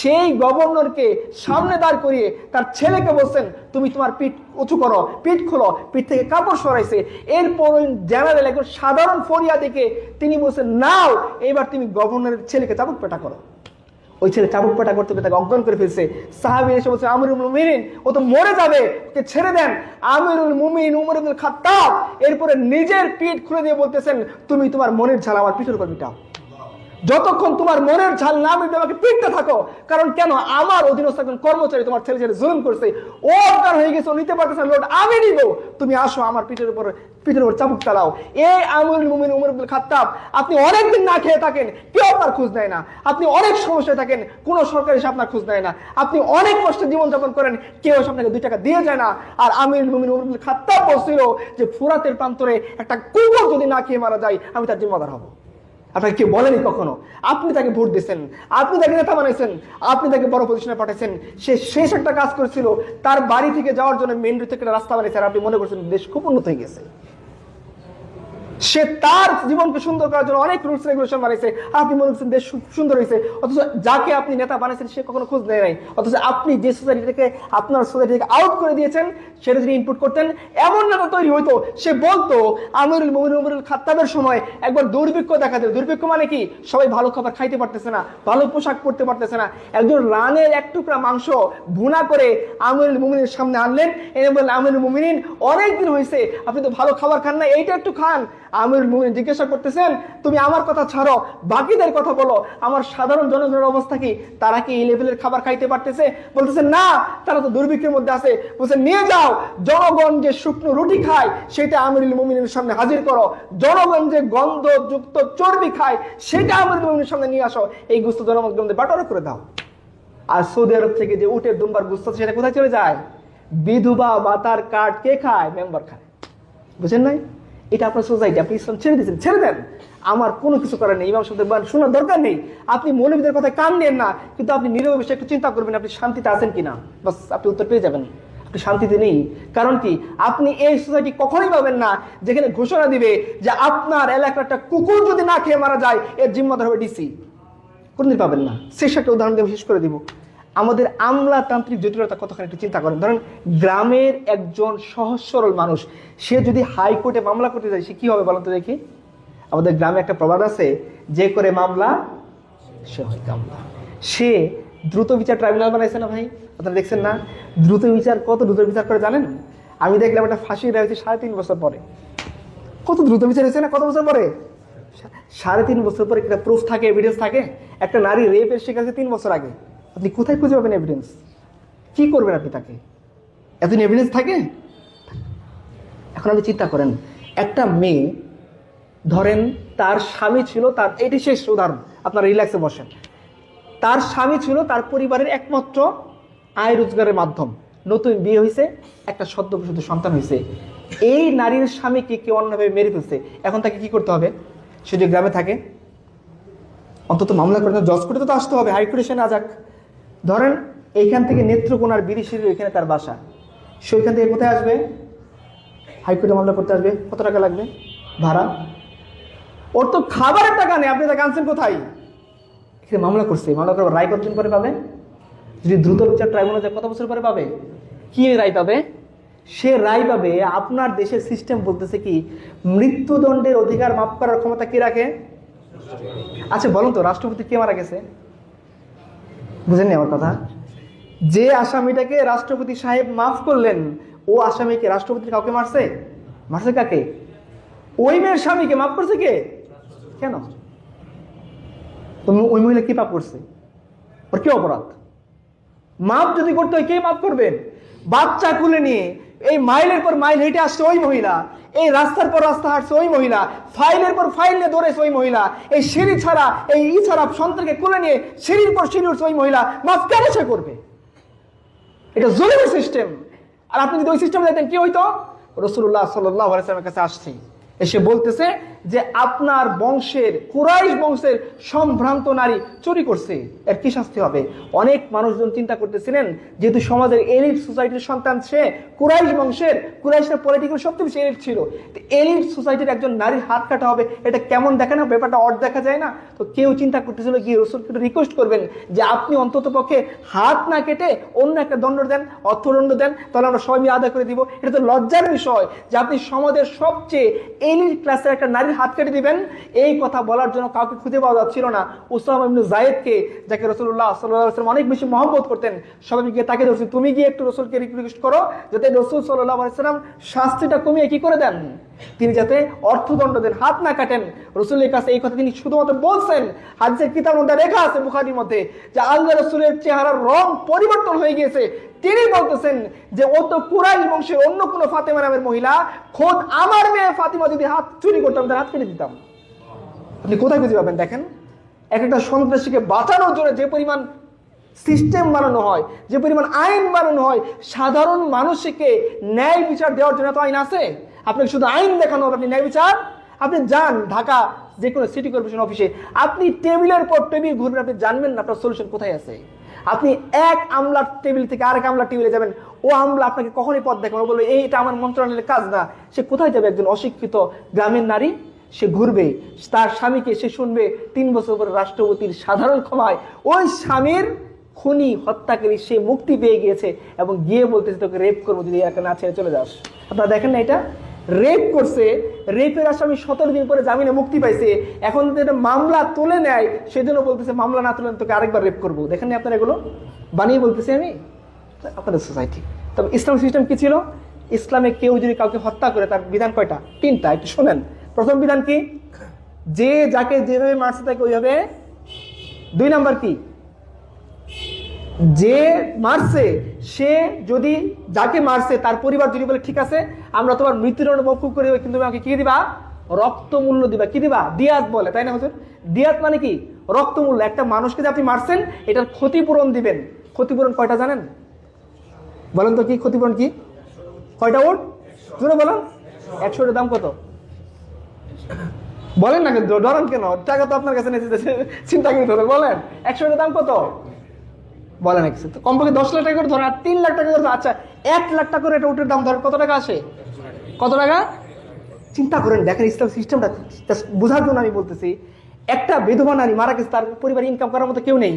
সেই গভর্নরকে সামনে দাঁড় করিয়ে তার ছেলেকে বলছেন, তুমি তোমার পিঠ উঁচু করো, পিঠ খোলো, পিঠ থেকে কাপড় সরাইছে। এরপর ওই জেনারেল, একজন সাধারণ ফরিয়াদিকে তিনি বলছেন, নাও এবার তুমি গভর্নরের ছেলেকে চাবুক পেটা করো। ওই ছেলে চাবুক পেটা করতে তাকে অজ্ঞান করে ফেলছে। সাহাবী এসে বলছে, আমিরুল মুমিনিন, ও তো মরে যাবে, ওকে ছেড়ে দেন। আমিরুল মুমিনিন ওমর ইবনুল খাত্তাব এরপরে নিজের পিঠ খুলে দিয়ে বলতেছেন, তুমি তোমার মনের ঝাল আমার পিঠের উপর পিটাও, যতক্ষণ তোমার মনের ঝাল না মিটবে আমাকে পিটতে থাকো। কারণ কেন? আমার অধীনস্থ একজন কর্মচারী তোমার ছেলে জুলুম করছে, ও অজ্ঞান হয়ে গেছে, ও নিতে পারতেছে না, লোড আমি নিব, তুমি আসো আমার পিঠের উপর চাবুক চালাও। এই আমিরুল মুমিনিন ওমর ইবনুল খাত্তাব, আপনি অনেকদিন না খেয়ে থাকেন, কেউ আপনার খোঁজ নেয় না, আপনি অনেক সমস্যায় থাকেন, কোন সরকার এসে আপনার খোঁজ নেয় না, আপনি অনেক কষ্টে জীবনযাপন করেন, কেউ এসে আপনাকে 2 টাকা দিয়ে যায় না। আর আমিরুল মুমিনিন ওমর ইবনুল খাত্তাব বলছিল যে ফুরাতের প্রান্তরে একটা কুকুর যদি না খেয়ে মারা যায়, আমি তার জিম্মাদার হব। আপনাকে কেউ বলেনি কখনো? আপনি তাকে ভোট দিয়েছেন, আপনি তাকে নেতা বানাইছেন, আপনি তাকে বড় পজিশনে পাঠাইছেন, সে শেষ একটা কাজ করেছিল, তার বাড়ি থেকে যাওয়ার জন্য মেন রোড থেকে একটা রাস্তা বানিয়েছে, আর আপনি মনে করছেন দেশ খুব উন্নত হয়ে গেছে। সে তার জীবনকে সুন্দর করার জন্য অনেক রুলস রেগুলেশন বানাইছে, আপনি মনে করছেন দেশ সুন্দর হয়েছে, অথচ যাকে আপনি নেতা বানাইছেন সে কখনো খোঁজ নেয় নাই। অথচ আপনি যে সোসাইটি থেকে, আপনার সোসাইটি থেকে আউট করে দিয়েছেন, সেটা যদি ইনপুট করতেন, এমন নেতা তৈরি হইতো, সে বলতো আমিরুল মুমিনিন ওমর ইবনুল খাত্তাবের সময় একবার দুর্ভিক্ষ দেখা দিল। দুর্ভিক্ষ মানে কি? সবাই ভালো খাবার খাইতে পারতেছে না, ভালো পোশাক পরতে পারতেছে না। একজন রানের এক টুকরা মাংস ভুনা করে আমিরুল মুমিনিনের সামনে আনলেন, এনে বললেন, আমিরুল মুমিনিন, অনেকদিন হয়েছে আপনি তো ভালো খাবার খান না, এইটা একটু খান। আমিরুল মুমিনিন জিজ্ঞাসা করতেছেন, তুমি আমার কথা ছাড়ো, বাকিদের কথা বলো, আমার সাধারণ জনগণের অবস্থা কি? তারা কি এই লেভেলের খাবার খাইতে পারতেছে? বলতেছে না, তারা তো দুর্ভিক্ষের মধ্যে আছে। বলছে, নিয়ে যাও, জনগণ যে শুকনো রুটি খায় সেটা আমিরুল মুমিনিনের সামনে হাজির করো, জনগণ যে গন্ধযুক্ত চর্বি খায় সেটা আমিরুল মুমিনিনের সামনে নিয়ে আসো, এই গোস্ত জনগণের মধ্যে বাটোয়ারা করে দাও। আর সৌদি আরব থেকে যে উটের দুম্বার গোস্ত সেটা কোথায় চলে যায়? বিধবা ভাতার কার্ড কে খায়? মেম্বার খায়। বুঝেন নাই? এটা আপনার সোসাইটি, আপনি ইসলাম ছেড়ে দিয়েছেন, ছেড়ে দেন, আমার কোনো কিছু করার নেই, ইমাম সাহেবদের বয়ান শোনার দরকার নেই, আপনি মৌলবীদের কথায় কান নেন না, কিন্তু আপনি নীরবে বসে একটু চিন্তা করবেন আপনি শান্তিতে আছেন কিনা, বাস আপনি উত্তর পেয়ে যাবেন। আপনি শান্তিতে নেই, কারণ কি? আপনি এই সোসাইটি কখনোই পাবেন না যেখানে ঘোষণা দিবে যে আপনার এলাকার একটা কুকুর যদি না খেয়ে মারা যায় এর জিম্মাদার হবে ডিসি। কোনদিন পাবেন না। শেষ একটা উদাহরণ দিয়ে শেষ করে দিব। আমাদের আমলাতান্ত্রিক জটিলতা কতখানি একটু চিন্তা করেন। ধরেন গ্রামের একজন সহজ সরল মানুষ, সে যদি হাইকোর্টে মামলা করতে যায়, সে কি হবে বলতো দেখি? আমাদের গ্রামে একটা প্রবাদ আছে, যে করে মামলা সে হয় কামলা। সে দ্রুত বিচার ট্রাইব্যুনাল বানাইছে না ভাই? আপনারা দেখছেন না দ্রুত বিচার? কত দ্রুত বিচার করে জানেন? আমি দেখলাম একটা ফাঁসি দেওয়া হয়েছে 3.5 বছর পরে। কত দ্রুত বিচার হয়েছে না? কত বছর পরে? 3.5 বছর পরে একটা প্রুফ থাকে, এভিডেন্স থাকে। একটা নারী রেপের শিকার 3 বছর আগে, আপনি কোথায় খুঁজে পাবেন এভিডেন্স? কি করবেন আপনি তাকে? এতদিন এভিডেন্স থাকে? এখন আপনি চিন্তা করেন, একটা মেয়ে ধরেন তার স্বামী ছিল, তার এটি শেষ উদাহরণ, আপনারা রিল্যাক্সে বসেন, তার স্বামী ছিল তার পরিবারের একমাত্র আয় রোজগারের মাধ্যম, নতুন বিয়ে হয়েছে, একটা সদ্য প্রসূত সন্তান হয়েছে, এই নারীর স্বামীকে কেউ অন্যভাবে মেরে ফেলছে, এখন তাকে কি করতে হবে? সে যে গ্রামে থাকে অন্তত মামলা করে জজ কোর্টে তো আসতে হবে, হাইকোর্টে সে না যাক। ধরেন এইখান থেকে নেত্রকোনার বিরিশির ওইখানে তার বাসা, সে ওইখান থেকে কোথায় আসবে? হাইকোর্টে মামলা করতে আসবে। কত টাকা লাগবে ভাড়া? ওর তো খাবারের টাকা নেই, আপনি তাকে আনছেন কোথায়? এখানে মামলা করছে, মামলা করার রায় কতদিন পরে পাবে? যদি দ্রুত বিচার ট্রাইব্যুনালে যায় কত বছর পরে পাবে? কি রায় পাবে? সে রায় পাবে আপনার দেশের সিস্টেম বলতেছে কি মৃত্যুদণ্ডের অধিকার মাফ করার ক্ষমতা কে রাখে? আচ্ছা বলুন তো, রাষ্ট্রপতি কে মারা গেছে? বুঝেননি আমার কথা? যে আসামিটাকে রাষ্ট্রপতি সাহেব মাফ করলেন, ও আসামিকে রাষ্ট্রপতি কাউকে মারছে? মারছে কাকে? ওই মেয়ের স্বামীকে মাফ করছে কে? কেন? তো ওই মহিলা কি পাপ করছে? ওর কি অপরাধ? মাফ যদি করতে হয় কে মাফ করবেন? বাচ্চা কুলে নিয়ে এই মাইলের পর মাইল হেঁটে আসছে ওই মহিলা, এই রাস্তার পর রাস্তা হাঁটছে ওই মহিলা, ফাইলের পর ফাইল নিয়ে দৌড়েছে ওই মহিলা, এই সিঁড়ি ছাড়া এই ছাড়া সন্তানকে কুলে নিয়ে সিঁড়ির পর সিঁড়ি উঠছে ওই মহিলা, মাফ কেন সে করবে? এটা জুলুমের সিস্টেম। আর আপনি যদি ওই সিস্টেম দেখতেন কি হইতো? রাসূলুল্লাহ সাল্লাল্লাহু আলাইহি ওয়াসাল্লামের কাছে আসছে, এসে বলতেছে যে আপনার বংশের কুরাইশ বংশের সম্ভ্রান্ত নারী চুরি করছে, এর কি শাস্তি হবে? অনেক মানুষজন চিন্তা করতেছিলেন যেহেতু সমাজের এলিট সোসাইটির সন্তান সে, কুরাইশ বংশের, কুরাইশের পলিটিক্যাল সবচেয়ে বেশি এলিট ছিল, এলিট সোসাইটির একজন নারীর হাত কাটা হবে, এটা কেমন দেখে না? ব্যাপারটা অড দেখা যায় না? তো কেউ চিন্তা করতেছিল গিয়ে রাসূলকে রিকোয়েস্ট করবেন যে আপনি অন্তত পক্ষে হাত না কেটে অন্য একটা দণ্ড দেন, অর্থদণ্ড দেন, তাহলে আমরা সবাই মিলে আদায় করে দিব। এটা তো লজ্জার বিষয় যে আপনি সমাজের সবচেয়ে এলিট ক্লাসের একটা নারীর হাত কেটে দিবেন। এই কথা বলার জন্য কাউকে খুঁজে পাওয়া যাচ্ছিল না। উসামা ইবনে যায়েদকে, যাকে রাসূলুল্লাহ সাল্লাল্লাহু আলাইহি ওয়াসাল্লাম অনেক বেশি মহব্বত করতেন, সবাই গিয়ে তাকে ধরছে, তুমি গিয়ে একটু রাসূলকে রিকোয়েস্ট করো যাতে রাসূল সাল্লাল্লাহু আলাইহি ওয়াসাল্লাম শাস্তিটা কমিয়ে কি করে দেন, তিনি যাতে অর্থদণ্ড দেন, হাত না কাটেন। রাসূলের কাছে এই কথা তিনি শুধুমাত্র বলছেন, হাদিসের কিতাবের মধ্যে লেখা আছে, বুখারীর মধ্যে, যে আল্লাহ রাসূলের চেহারার রং পরিবর্তন হয়ে গিয়েছে। তিনি বলতেছেন যে ও তো কুরাইশ বংশের অন্য কোনো ফাতেমা নামের মহিলা, খোদ আমার মেয়ে ফাতিমা যদি হাত চুরি করতাম তার হাত কেটে দিতাম। আপনি কোথায় খুঁজে পাবেন? দেখেন, একটা সন্ত্রাসীকে বাঁচানোর জন্য যে পরিমাণ সিস্টেম বানানো হয়, যে পরিমাণ আইন বানানো হয়, সাধারণ মানুষকে ন্যায় বিচার দেওয়ার জন্য তো আইন আছে। আপনাকে শুধু আইন দেখানো হবে, আপনি ন্যায় বিচার? আপনি যান ঢাকা যে কোনো সিটি কর্পোরেশন অফিসে, আপনি টেবিলের পর টেবিল ঘুরবেন, আপনি জানবেন না আপনার সলিউশন কোথায় আছে। আপনি এক আমলার টেবিল থেকে আরেক আমলার টেবিলে যাবেন, ও আমলা আপনাকে কখনই পথ দেখাবে, বলবে এইটা আমার মন্ত্রণালয়ের কাজ না। সে কোথায় যাবে? একজন অশিক্ষিত গ্রামের নারী, সে ঘুরবে, তার স্বামীকে সে শুনবে 3 বছর পরে রাষ্ট্রপতির সাধারণ ক্ষমায় ওই স্বামীর খুনি হত্যাকারী সে মুক্তি পেয়ে গিয়েছে এবং গিয়ে বলতেছে তোকে রেপ করবো যদি একা না ছেড়ে চলে যাস। আপনারা দেখেন না, এটা রেপ করছে, রেপের আসামি 17 দিন পরে জামিনে মুক্তি পাইছে, এখন এটা মামলা তুলে নেয়, সেজন্য বলতেছে মামলা না তুলে তোকে আরেকবার রেপ করবো। দেখেন না আপনারা, এগুলো বানিয়ে বলতেছি আমি আপনাদের সোসাইটি। তবে ইসলামিক সিস্টেম কি ছিল? ইসলামে কেউ যদি কাউকে হত্যা করে তার বিধান কয়টা? 3টা, একটু শোনেন। প্রথম বিধান কি? যে যাকে যেভাবে মারছে তাকে ওইভাবে। 2 নাম্বার কি? যে মারছে সে যদি, যাকে মারছে তার পরিবার যদি বলে ঠিক আছে আমরা তোমার মৃত্যুদণ্ড মওকুফ করে দেব, কিন্তু আমাকে কি দিবা? রক্তমূল্য দিবা। কি দিবা? দিয়াত বলে, তাই না হুজুর? দিয়াত মানে কি? রক্তমূল্য। একটা মানুষকে যে আপনি মারছেন এটার ক্ষতিপূরণ দিবেন। ক্ষতিপূরণ কয়টা জানেন? বলেন তো কি ক্ষতিপূরণ কি? কয়টা উট? জোরে বলেন। 100টার দাম কত? বলেন না, ডরান কেন? টাকা তো আপনার কাছে নেই, চিন্তা করে ধরে বলেন 100টার দাম কত? বলেন কিছু তো, কমপক্ষে 10 লাখ টাকা করে ধরেন, আর 3 লাখ টাকা করে। আচ্ছা 1 লাখ টাকা করে এটা উটের দাম ধরেন, কত টাকা আসে? কত টাকা? চিন্তা করেন। দেখেন ইসলাম সিস্টেমটা বোঝার জন্য আমি বলতেছি। একটা বিধবা নারী মারা গেছে, তার পরিবার ইনকাম করার মতো কেউ নেই।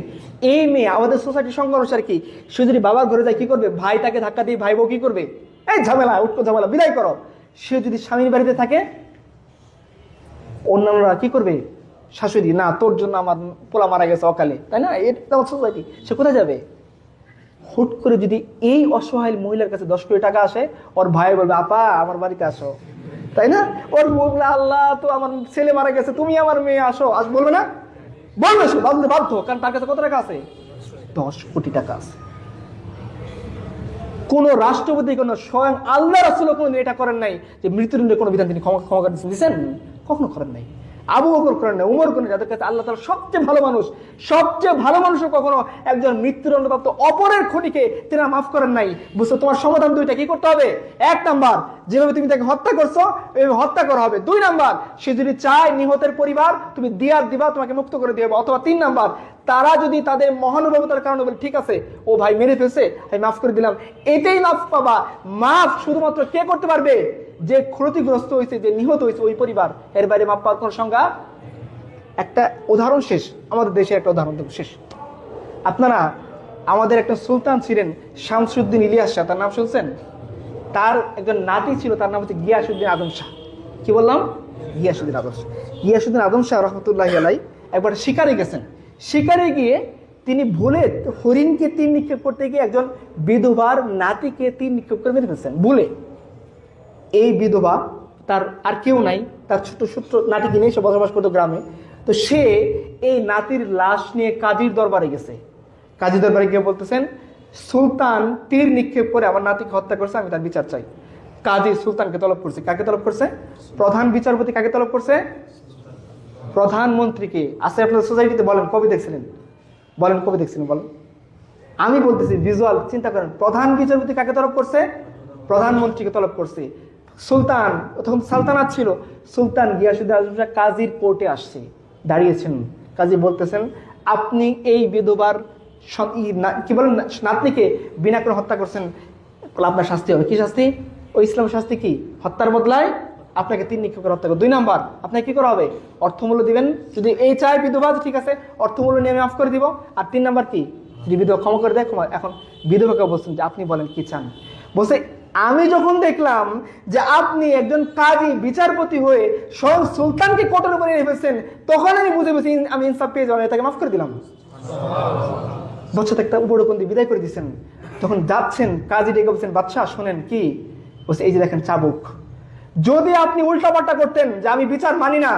এই মেয়ে আমাদের সোসাইটির সংখ্যা অনুসারে কি, সে যদি বাবার ঘরে যায় কি করবে? ভাই তাকে ধাক্কা দিয়ে ভাই বউ কি করবে? এই ঝামেলা, উঠকো ঝামেলা, বিদায় করো। সে যদি স্বামীর বাড়িতে থাকে অন্যান্যরা কি করবে? শাশুড়ি, না তোর জন্য আমার পোলা মারা গেছে অকালে, তাই না? এটা আমার সোসাইটি। সে কোথায় যাবে? হুট করে যদি এই অসহায় মহিলার কাছে 10 কোটি টাকা আসে, ওর ভাই বলবে আপা আমার বাড়িতে আসো, তাই না? ওর বলবে আল্লাহ তো আমার ছেলে মারা গেছে, তুমি আমার মেয়ে আসো, আজ বলবে না? বলবে, সে বলতে বাধ্য, কারণ তার কাছে কত টাকা আছে? 10 কোটি টাকা আছে। কোন রাষ্ট্রপতি, কোন স্বয়ং আল্লাহ রাসূল কোনদিন এটা করেন নাই যে মৃত্যুদণ্ডের কোনো বিধান তিনি ক্ষমা দিয়েছেন? কখনো করেন নাই। আবু বকর করেন না, উমর করেন, যাদের কাছে আল্লাহ তাআলা সবচেয়ে ভালো মানুষ, সবচেয়ে ভালো মানুষও কখনো একজন মৃত্যুদণ্ডপ্রাপ্ত অপরের খুনিকে তিনারা মাফ করেন নাই। বুঝছো, তোমার সমাধান দুইটা, কি করতে হবে? 1 নাম্বার, যেভাবে তুমি তাকে হত্যা করছো এইভাবে হত্যা করা হবে। 2 নাম্বার, সে যদি চায় নিহতের পরিবার তুমি দিয়াত দিবা, তোমাকে মুক্ত করে দিয়ে হবে। অথবা 3 নাম্বার, তারা যদি তাদের মহানুভবতার কারণে বলে ঠিক আছে ও ভাই মেরে ফেলছে, আমি মাফ করে দিলাম, এটাই মাফ পাবা। মাফ শুধুমাত্র কে করতে পারবে? যে ক্ষতিগ্রস্ত হয়েছে, যে নিহত হয়েছে ওই পরিবার। এর বাইরে মাফ পাওয়ার কোন সংজ্ঞা? একটা উদাহরণ শেষ, আমাদের দেশে একটা উদাহরণ দেব শেষ। আপনারা, আমাদের একটা সুলতান ছিলেন শামসুদ্দিন ইলিয়াস শাহ, তার নাম শুনছেন? তার একজন নাতি ছিল, তার নাম হচ্ছে গিয়াসউদ্দিন আদম শাহ। কি বললাম? গিয়াসউদ্দিন আদম শাহ। গিয়াসউদ্দিন আদম শাহ রহমতুল্লাহি আলাইহি একবার শিকারে গেছেন। শিকারে গিয়ে তিনি ভুলে হরিণকে তীর নিক্ষেপ করতে গিয়ে একজন বিধবার নাতিকে তীর নিক্ষেপ করে মেরে ফেলছেন ভুলে। এই বিধবা, তার আর কেউ নাই, তার ছোট ছোট নাতিকে নিয়ে সে বসবাস করতো গ্রামে। তো সে এই নাতির লাশ নিয়ে কাজীর দরবারে গেছে। কাজী দরবারে গিয়ে বলতেছেন, সুলতান তীর নিক্ষেপ করে আমার নাতিকে হত্যা করছে, আমি তার বিচার চাই। কাজী সুলতানকে তলব করছে। কাকে তলব করছে? প্রধান বিচারপতি কাকে তলব করছে? প্রধানমন্ত্রীকে। আছে আপনাদের সোসাইটিতে, বলেন কবে দেখছিলেন? বলেন কবে দেখছিলেন? বলেন। আমি বলতেছি ভিজুয়াল চিন্তা করেন। প্রধান বিচারপতি কাকে তলব করছে? প্রধানমন্ত্রীকে তলব করছে। সুলতান, তখন সালতানাত ছিল, সুলতান গিয়াসউদ্দিন আজম শাহ কাজীর কোর্টে আসছে, দাঁড়িয়েছেন। কাজী বলতেছেন, আপনি এই বিধবার কি বলেন নাতনিকে বিনা করে হত্যা করছেন, আপনার শাস্তি হবে। কি শাস্তি? ওই ইসলাম শাস্তি কি? হত্যার বদলায় আপনাকে তীর নিক্ষেপ করে হত্যা করে। 2 নাম্বার, আপনাকে কি করা হবে? অর্থমূল্য দিবেন। যদি এই চায় বিধবা, ঠিক আছে অর্থমূল্য নিয়ে আমি মাফ করে দিব। আর 3 নাম্বার কি? যদি বিধবা ক্ষমা করে দেয়, ক্ষমা। এখন বিধবাকে বলছেন যে আপনি বলেন কি চান। বলছে, আমি যখন দেখলাম যে আপনি একজন কাজী বিচারপতি হয়ে স্বয়ং সুলতানকে কোর্টের উপরে নিয়ে ফেলছেন, তখন আমি বুঝে পেয়েছি আমি ইনসাফ পেয়ে যাবো, তাকে মাফ করে দিলাম। বাচ্চা একটা উপরকম দিয়ে বিদায় করে দিচ্ছেন। তখন যাচ্ছেন, কাজী ডেকে বলছেন, বাদশাহ শোনেন। কি বলছে? এই যে দেখেন চাবুক। যদি আপনি উল্টাপাল্টা করতেন যে আমি বিচার মানি না,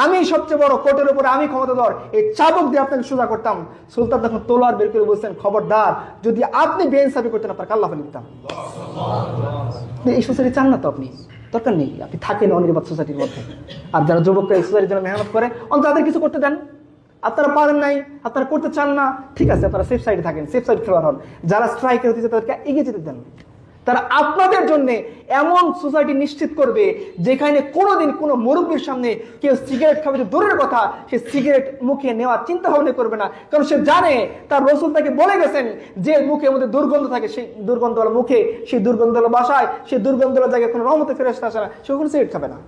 আমি সবচেয়ে বড়, কোর্টের উপরে আমি ক্ষমতাধর, এই চাবুক দিয়ে আপনাকে সোজা করতাম। সুলতান তখন তলোয়ার বের করে বলছেন, খবরদার, যদি আপনি বেইনসাফি করতেন আপনার কাল্লা ফেলে দিতাম। এই সোসাইটি চান না তো আপনি, দরকার নেই, আপনি থাকেন অনির্বাদ সোসাইটির মধ্যে। আর যারা যুবকরা এই সোসাইটির জন্য মেহনত করে, অন্তত তাদের কিছু করতে দেন। আপনারা পারেন নাই, আপনারা করতে চান না, ঠিক আছে, আপনারা সেফ সাইডে থাকেন, সেফ সাইড খেলোয়াড় হন। যারা স্ট্রাইকে হতেছে তাদেরকে এগিয়ে যেতে দেন। তারা আপনাদের জন্য এমন সোসাইটি নিশ্চিত করবে যেখানে কোনোদিন কোনো মুরব্বীর সামনে কেউ সিগারেট খাবে, যে দূরের কথা সে সিগারেট মুখে নেওয়ার চিন্তা ভাবনা করবে না। কারণ সে জানে তার রাসূল তাকে বলে গেছেন যে মুখের মধ্যে দুর্গন্ধ থাকে, সেই দুর্গন্ধওয়ালা মুখে, সেই দুর্গন্ধওয়ালা বাসায়, সেই দুর্গন্ধওয়ালা জায়গায় কোনো রহমতে ফেরেশতা আসে না, সে কখনো সিগারেট খাবে না।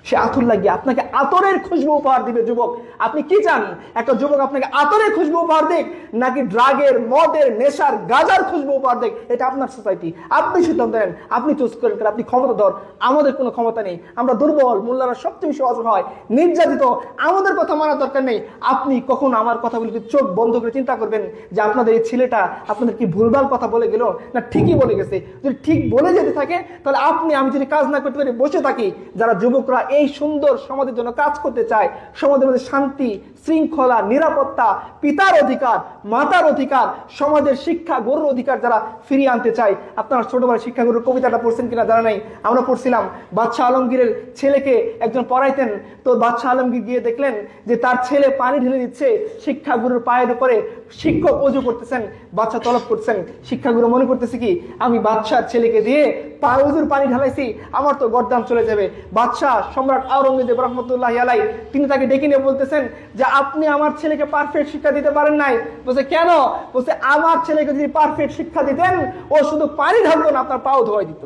সে আতর লাগিয়ে আপনাকে আতরের খুশবু উপহার দিবে। যুবক, আপনি কি চান? একটা যুবক আপনাকে আতরের খুশবু উপহার দেখ, নাকি ড্রাগের, মদের, নেশার, গাজার খুশবু উপহার দেখ? এটা আপনার সোসাইটি, আপনি সিদ্ধান্ত নেন, আপনি চুজ করেন। আপনি ক্ষমতাধর, আমাদের কোনো ক্ষমতা নেই, আমরা দুর্বল, মোল্লারা সবচেয়ে বেশি অসহায়, নির্যাতিত, আমাদের কথা মানার দরকার নেই। আপনি কখন আমার কথাগুলিকে চোখ বন্ধ করে চিন্তা করবেন যে আপনাদের এই ছেলেটা আপনাদের কি ভুলভাল কথা বলে গেল না ঠিকই বলে গেছে। যদি ঠিক বলে যেতে থাকে তাহলে আমি যদি কাজ না করতে পারি, বসে থাকি, যারা যুবকরা এই সুন্দর সমাজের জন্য কাজ করতে চায়, সমাজের মধ্যে শান্তি, শৃঙ্খলা, নিরাপত্তা, পিতার অধিকার, মাতার অধিকার, সমাজের শিক্ষা গরুর অধিকার যারা ফিরিয়ে আনতে চায়। আপনারা ছোটবেলায় শিক্ষা গরুর কবিতাটা পড়ছেন কিনা জানা নাই, আমরা পড়ছিলাম। বাদশাহ আলমগীরের ছেলেকে একজন পড়াইতেন, তো বাদশাহ আলমগীর গিয়ে দেখলেন যে তার ছেলে পানি ঢেলে দিচ্ছে শিক্ষাগুরুর পায়ের উপরে। শিক্ষক অজু করতেছেন, বাদশাহ তলব করছেন। শিক্ষাগুরু মনে করতেছে কি, আমি বাদশার ছেলেকে দিয়ে অজুর পানি ঢালাইছি, আমার তো গর্দান চলে যাবে। বাদশাহ সম্রাট আওরঙ্গজেব রহমতুল্লাহি আলাইহি তিনি তাকে ডেকে নিয়ে বলতেছেন যে আপনি আমার ছেলেকে পারফেক্ট শিক্ষা দিতে পারেন নাই। বলছে কেন? বলছে আমার ছেলেকে যদি পারফেক্ট শিক্ষা দিতেন, ও শুধু পানি ঢালতো না, আপনার পাও ধোয়াই দিত।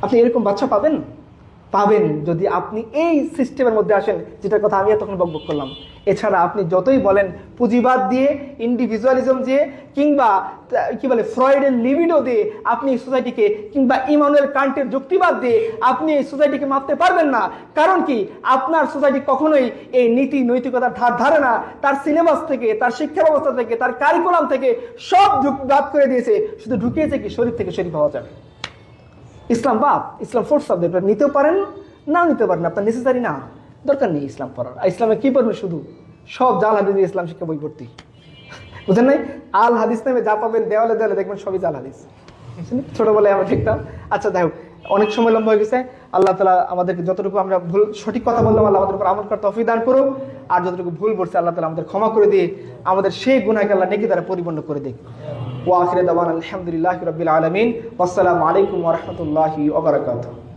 আপনি এরকম বাচ্চা পাবেন যদি আপনি এই সিস্টেমের মধ্যে আসেন, যেটার কথা আমি তখন বকবক করলাম। এছাড়া আপনি যতই বলেন পুঁজিবাদ দিয়ে, ইন্ডিভিজুয়ালিজম দিয়ে, কিংবা কি বলে ফ্রয়েডের লিবিডো দিয়ে আপনি সোসাইটিকে, কিংবা ইমানুয়েল কান্টের যুক্তিবাদ দিয়ে আপনি এই সোসাইটিকে মাপতে পারবেন না। কারণ কি, আপনার সোসাইটি কখনোই এই নীতি নৈতিকতার ধার ধারে না। তার সিলেবাস থেকে, তার শিক্ষা ব্যবস্থা থেকে, তার কারিকুলাম থেকে সব বাদ করে দিয়েছে, শুধু ঢুকিয়েছে কি শরীর থেকে শরীর পাওয়া যাবে। ইসলাম বাপ, ইসলাম ফোর্স সাবজেক্ট, নিতেও পারেন নাও নিতে পারেন, আপনার নেসেসারি না, দরকার নেই ইসলাম পড়ার। ইসলামে কি পড়বেন? শুধু সব জাল হাদিস ইসলাম শিক্ষা বই ভর্তি, বুঝেন নাই? আল হাদিস নামে যা পাবেন দেওয়ালে দেওয়ালে দেখবেন সবই জাল হাদিস। ছোটবেলায় আমরা দেখতাম। আচ্ছা যাই হোক, অনেক সময় লম্বা হয়ে গেছে। আল্লাহ তাআলা আমাদেরকে যতটুকু আমরা ভুল সঠিক কথা বললাম আল্লাহ আমাদের উপর আমল করার তৌফিক দান করুক, আর যতটুকু ভুল বলছে আল্লাহ তাআলা আমাদের ক্ষমা করে দিয়ে আমাদের সেই গুনাহকে আল্লাহ নেকি দ্বারা পরিপূর্ণ করে দিক। ওয়া আখিরু দাওয়ানা আলহামদুলিল্লাহি রাব্বিল আলামিন। ওয়াসসালামু আলাইকুম ওয়া রাহমাতুল্লাহি ওয়া বারাকাতুহু।